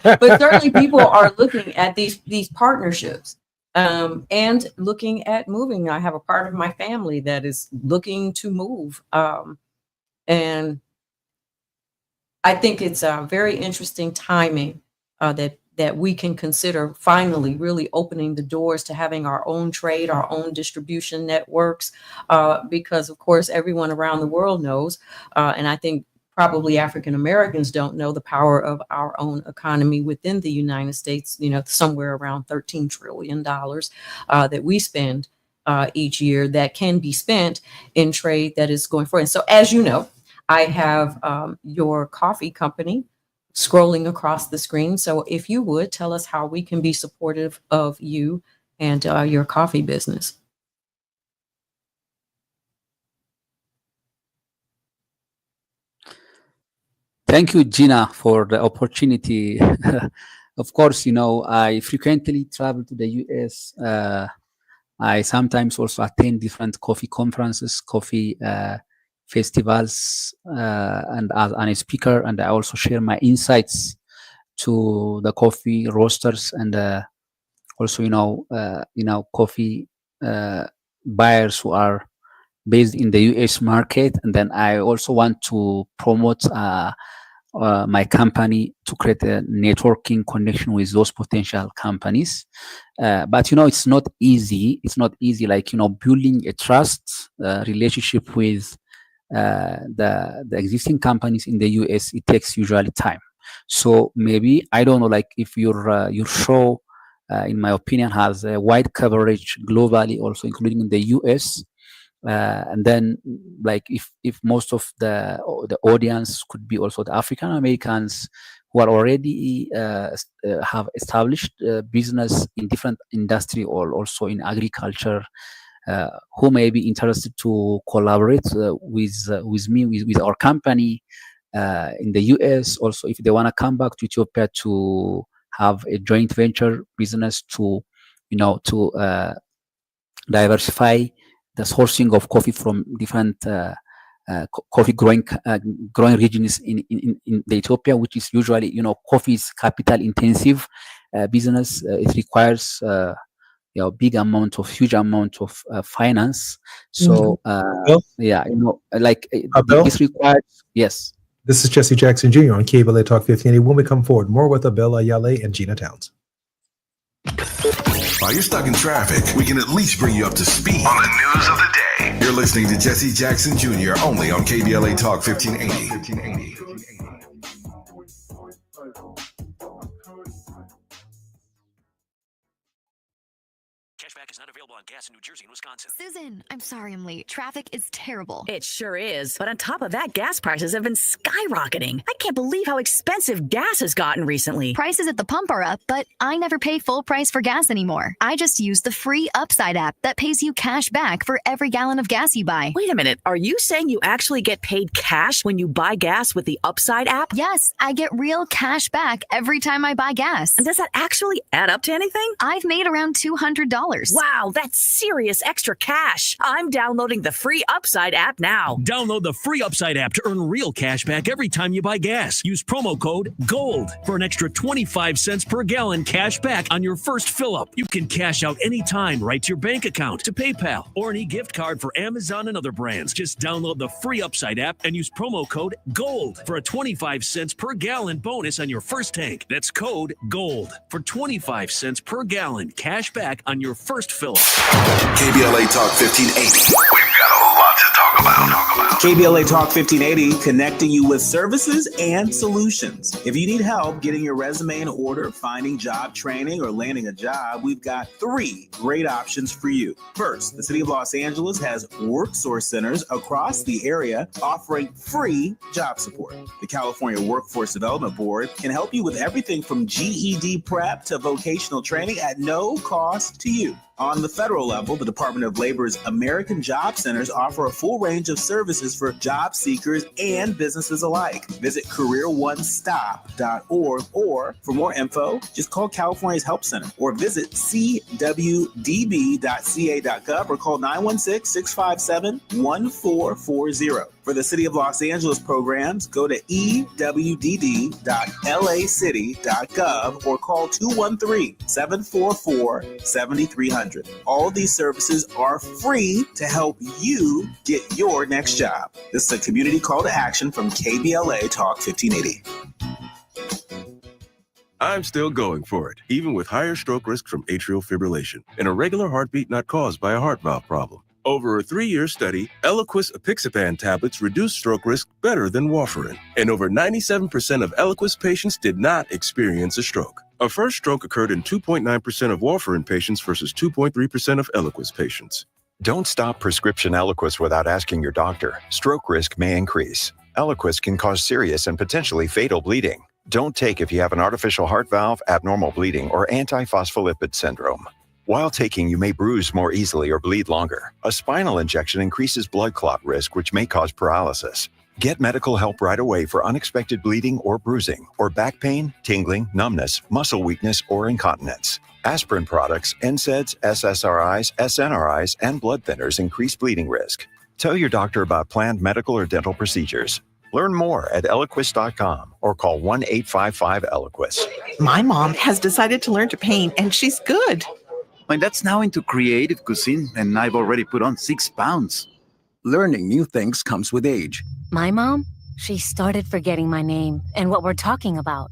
But certainly people are looking at these partnerships, and looking at moving. I have a part of my family that is looking to move. And I think it's a very interesting timing that we can consider finally really opening the doors to having our own trade, our own distribution networks, because of course everyone around the world knows, and I think probably African Americans don't know, the power of our own economy within the United States, somewhere around $13 trillion that we spend each year that can be spent in trade that is going forward. And so, as you know, I have your coffee company scrolling across the screen. So if you would tell us how we can be supportive of you and your coffee business. Thank you, Gina, for the opportunity. Of course, I frequently travel to the US. I sometimes also attend different coffee conferences, coffee festivals, and as a speaker, and I also share my insights to the coffee roasters and also, coffee buyers who are based in the US market. And then I also want to promote my company to create a networking connection with those potential companies. But it's not easy. It's not easy, like, building a trust relationship with the existing companies in the US. It takes usually time. So maybe, I don't know, like if your show, in my opinion, has a wide coverage globally, also including in the US. And then, like, if most of the audience could be also the African Americans who are already have established business in different industry or also in agriculture, who may be interested to collaborate with me, with our company in the US. Also, if they want to come back to Ethiopia to have a joint venture business to diversify the sourcing of coffee from different coffee growing regions in the Ethiopia, which is usually, coffee is capital intensive business. It requires huge amount of finance. So this requires, yes. This is Jesse Jackson Jr. on KBLA Talk 1580. When we come forward, more with Abel Ayale and Gina Towns. While you're stuck in traffic, we can at least bring you up to speed on the news of the day. You're listening to Jesse Jackson Jr. only on KBLA Talk 1580. Cashback is not available on gas in New Jersey and Wisconsin. Susan, I'm sorry I'm late. Traffic is terrible. It sure is. But on top of that, gas prices have been skyrocketing. I can't believe how expensive gas has gotten recently. Prices at the pump are up, but I never pay full price for gas anymore. I just use the free Upside app that pays you cash back for every gallon of gas you buy. Wait a minute. Are you saying you actually get paid cash when you buy gas with the Upside app? Yes, I get real cash back every time I buy gas. And does that actually add up to anything? I've made around $200. Wow, that's serious extra cash. I'm downloading the free Upside app now. Download the free Upside app to earn real cash back every time you buy gas. Use promo code GOLD for an extra 25 cents per gallon cash back on your first fill up. You can cash out anytime right to your bank account, to PayPal, or an e-gift card for Amazon and other brands. Just download the free Upside app and use promo code GOLD for a 25 cents per gallon bonus on your first tank. That's code GOLD for 25 cents per gallon cash back on your first fill up. KBLA Talk 1580. We've got a lot to talk about. KBLA Talk 1580, connecting you with services and solutions. If you need help getting your resume in order, finding job training, or landing a job, we've got 3 great options for you. First, the City of Los Angeles has WorkSource centers across the area offering free job support. The California Workforce Development Board can help you with everything from GED prep to vocational training at no cost to you. On the federal level, the Department of Labor's American Job Centers offer a full range of services for job seekers and businesses alike. Visit careeronestop.org, or for more info, just call California's Help Center or visit cwdb.ca.gov or call 916-657-1440. For the City of Los Angeles programs, go to ewd.lacity.gov or call 213-744-7300. All these services are free to help you get your next job. This is a community call to action from KBLA Talk 1580. I'm still going for it, even with higher stroke risk from atrial fibrillation, an irregular heartbeat not caused by a heart valve problem. Over a 3-year study, Eliquis apixaban tablets reduced stroke risk better than warfarin, and over 97% of Eliquis patients did not experience a stroke. A first stroke occurred in 2.9% of warfarin patients versus 2.3% of Eliquis patients. Don't stop prescription Eliquis without asking your doctor. Stroke risk may increase. Eliquis can cause serious and potentially fatal bleeding. Don't take if you have an artificial heart valve, abnormal bleeding, or antiphospholipid syndrome. While taking, you may bruise more easily or bleed longer. A spinal injection increases blood clot risk, which may cause paralysis. Get medical help right away for unexpected bleeding or bruising, or back pain, tingling, numbness, muscle weakness, or incontinence. Aspirin products, NSAIDs, SSRIs, SNRIs, and blood thinners increase bleeding risk. Tell your doctor about planned medical or dental procedures. Learn more at Eliquis.com or call 1-855-ELIQUIS. My mom has decided to learn to paint, and she's good. My dad's now into creative cuisine, and I've already put on 6 pounds. Learning new things comes with age. My mom, she started forgetting my name and what we're talking about.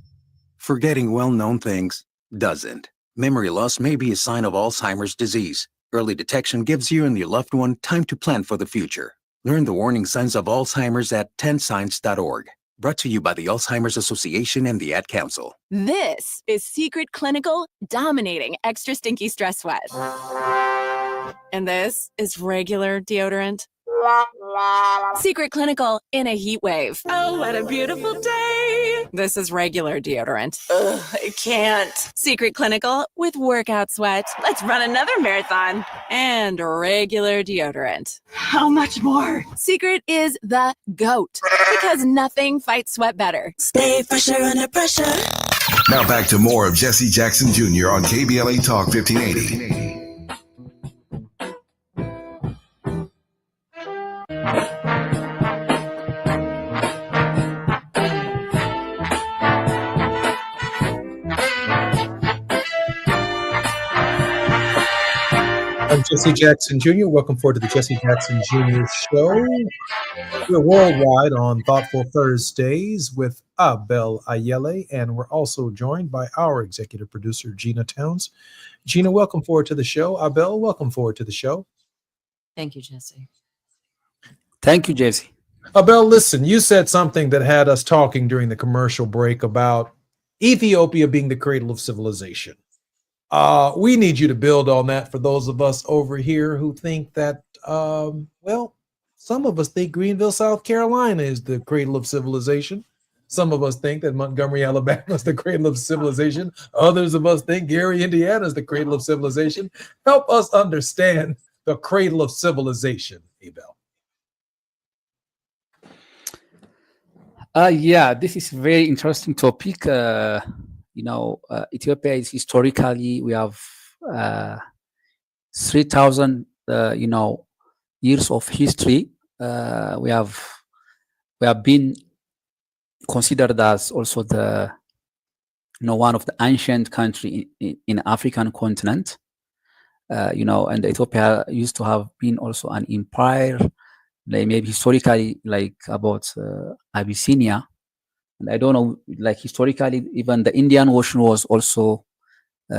Forgetting well-known things doesn't. Memory loss may be a sign of Alzheimer's disease. Early detection gives you and your loved one time to plan for the future. Learn the warning signs of Alzheimer's at 10signs.org. Brought to you by the Alzheimer's Association and the Ad Council. This is Secret Clinical dominating extra stinky stress sweat. And this is regular deodorant. Secret Clinical in a heat wave. Oh, what a beautiful day. This is regular deodorant. Ugh, I can't. Secret Clinical with workout sweat. Let's run another marathon. And regular deodorant. How much more? Secret is the GOAT because nothing fights sweat better. Stay fresher under pressure. Now back to more of Jesse Jackson Jr. on KBLA Talk 1580. I'm Jesse Jackson Jr. Welcome forward to the Jesse Jackson Jr. Show. We're worldwide on Thoughtful Thursdays with Abel Ayele, and we're also joined by our executive producer, Gina Towns. Gina, welcome forward to the show. Abel, welcome forward to the show. Thank you, Jesse. Thank you, Jesse. Abel, listen, you said something that had us talking during the commercial break about Ethiopia being the cradle of civilization. We need you to build on that for those of us over here who think that, well, some of us think Greenville, South Carolina is the cradle of civilization. Some of us think that Montgomery, Alabama is the cradle of civilization. Others of us think Gary, Indiana is the cradle of civilization. Help us understand the cradle of civilization, Abel. Yeah, this is a very interesting topic. Ethiopia is historically, we have 3,000, years of history. We have been considered as also the, one of the ancient country in African continent. And Ethiopia used to have been also an empire, like maybe historically, like about Abyssinia. And I don't know, like historically, even the Indian Ocean was also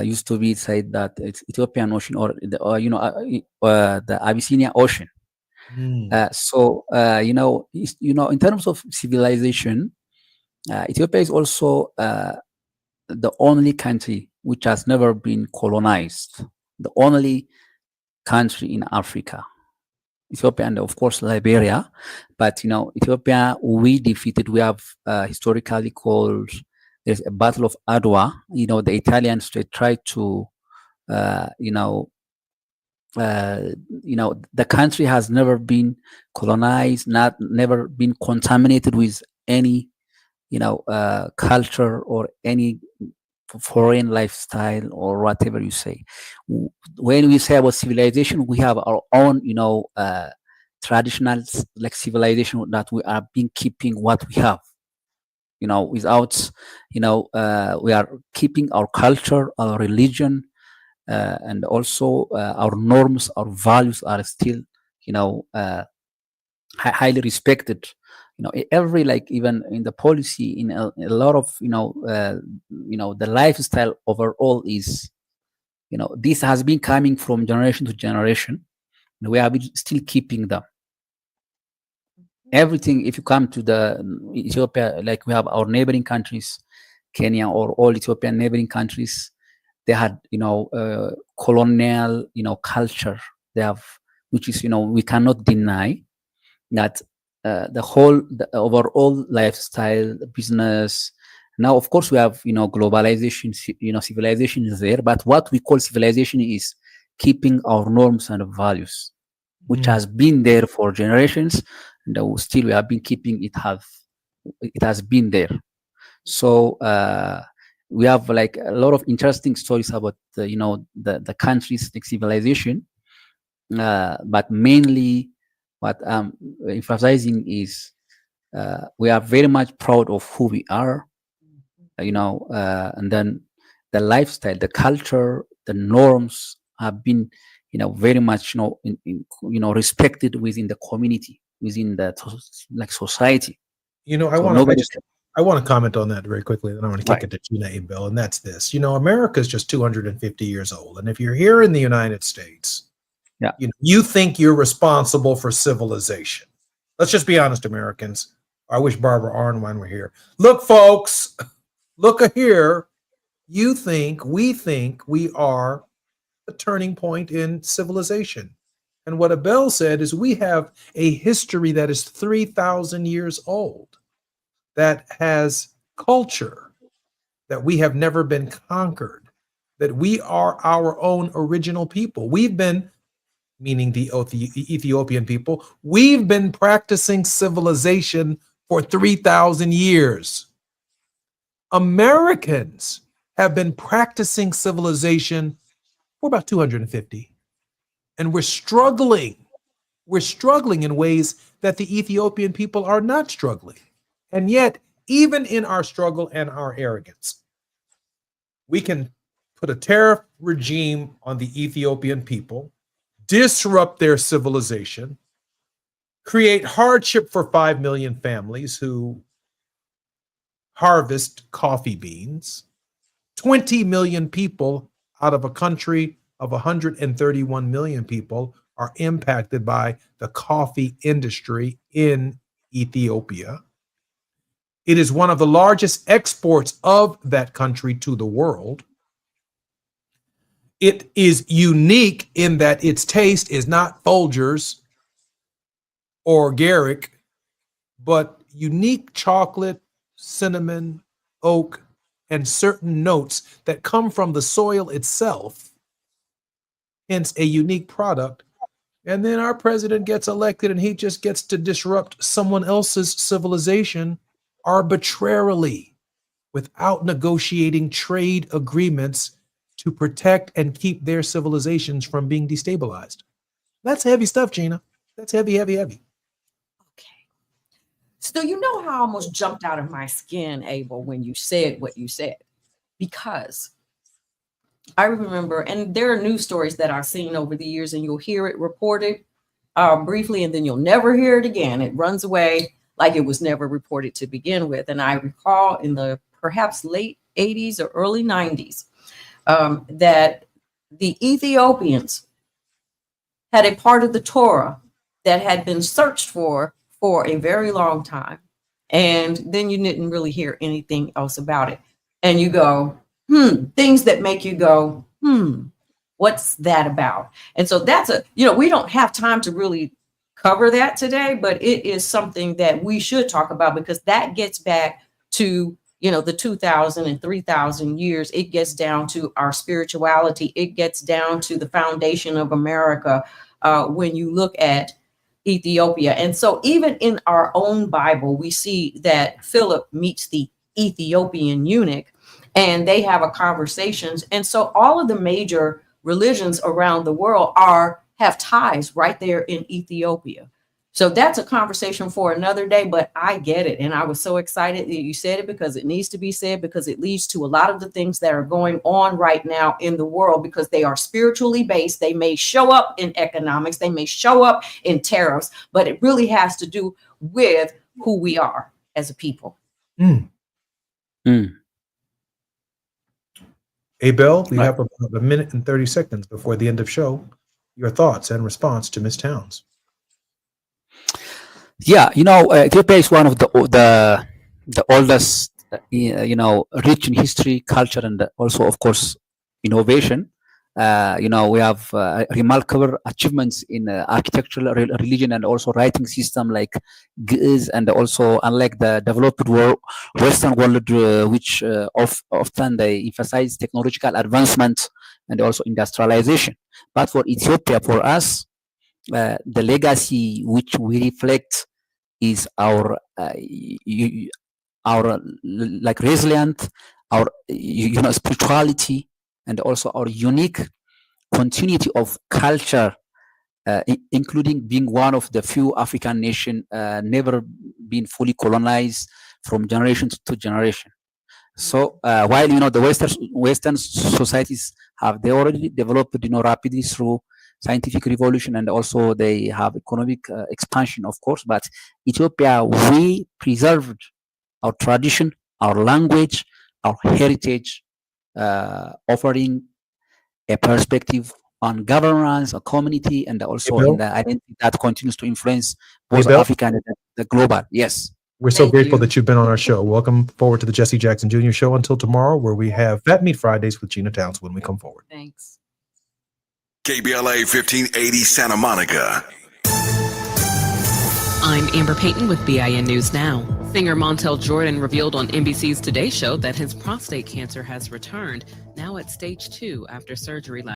used to be said that it's Ethiopian Ocean or the Abyssinia Ocean. So in terms of civilization, Ethiopia is also the only country which has never been colonized. The only country in Africa. Ethiopia and of course Liberia, but Ethiopia we defeated. We have historically called there's a Battle of Adwa. The Italians, they tried to the country has never been colonized, never been contaminated with any culture or any foreign lifestyle or whatever you say. When we say about civilization, we have our own, traditional like civilization that we are been keeping what we have. Without, we are keeping our culture, our religion, and also our norms, our values are still, highly respected. Every even in the policy, in a lot of the lifestyle overall is, this has been coming from generation to generation, and we are still keeping them. Everything, if you come to the Ethiopia, like we have our neighboring countries, Kenya or all Ethiopian neighboring countries, they had colonial culture. They have, which is we cannot deny that. The overall lifestyle, business. Now, of course, we have, globalization, civilization is there, but what we call civilization is keeping our norms and values, which has been there for generations, and still we have been keeping it has been there. So, we have like a lot of interesting stories about the country's civilization, but mainly what I'm emphasizing is we are very much proud of who we are, and then the lifestyle, the culture, the norms have been very much respected within the community, within the society. I want to comment on that very quickly, then I want to kick it to Gina Abel, and that's this. America is just 250 years old, and if you're here in the United States, you think you're responsible for civilization. Let's just be honest, Americans. I wish Barbara Arnwine were here. Look, folks, look here. We think we are the turning point in civilization. And what Abel said is we have a history that is 3,000 years old, that has culture, that we have never been conquered, that we are our own original people. We've been, meaning the Ethiopian people, we've been practicing civilization for 3,000 years. Americans have been practicing civilization for about 250. And we're struggling. We're struggling in ways that the Ethiopian people are not struggling. And yet, even in our struggle and our arrogance, we can put a tariff regime on the Ethiopian people, disrupt their civilization, create hardship for 5 million families who harvest coffee beans. 20 million people out of a country of 131 million people are impacted by the coffee industry in Ethiopia. It is one of the largest exports of that country to the world. It is unique in that its taste is not Folgers or Garrick, but unique chocolate, cinnamon, oak, and certain notes that come from the soil itself, hence a unique product. And then our president gets elected and he just gets to disrupt someone else's civilization arbitrarily without negotiating trade agreements to protect and keep their civilizations from being destabilized. That's heavy stuff, Gina. That's heavy, heavy, heavy. So you know how I almost jumped out of my skin, Abel, when you said what you said, because I remember, and there are news stories that I've seen over the years, and you'll hear it reported briefly, and then you'll never hear it again. It runs away like it was never reported to begin with. And I recall in the perhaps late 80s or early 90s that the Ethiopians had a part of the Torah that had been searched for a very long time. And then you didn't really hear anything else about it. And you go, things that make you go, what's that about? And so that's we don't have time to really cover that today, but it is something that we should talk about, because that gets back to, the 2,000 and 3,000 years. It gets down to our spirituality. It gets down to the foundation of America when you look at Ethiopia. And so even in our own Bible, we see that Philip meets the Ethiopian eunuch and they have a conversations. And so all of the major religions around the world have ties right there in Ethiopia. So that's a conversation for another day, but I get it. And I was so excited that you said it, because it needs to be said, because it leads to a lot of the things that are going on right now in the world, because they are spiritually based. They may show up in economics, they may show up in tariffs, but it really has to do with who we are as a people. Abel, we have about a minute and 30 seconds before the end of show. Your thoughts and response to Ms. Towns. Yeah, Ethiopia is one of the oldest, rich in history, culture, and also, of course, innovation. We have remarkable achievements in architectural, religion, and also writing system like Ge'ez, and also unlike the developed world, Western world, which often they emphasize technological advancement and also industrialization. But for Ethiopia, for us, the legacy which we reflect is our resilient our spirituality, and also our unique continuity of culture, including being one of the few African nation never been fully colonized from generation to generation. So while the Western societies they already developed rapidly through scientific revolution, and also they have economic expansion, of course. But Ethiopia, we preserved our tradition, our language, our heritage, offering a perspective on governance, a community, and also in the identity that continues to influence both Africa and the global. Yes. We're so grateful that you've been on our show. Welcome forward to the Jesse Jackson Jr. Show until tomorrow, where we have Fat Meat Fridays with Gina Towns when we come forward. Thanks. KBLA 1580 Santa Monica. I'm Amber Payton with BIN News Now. Singer Montel Jordan revealed on NBC's Today Show that his prostate cancer has returned, now at stage 2 after surgery last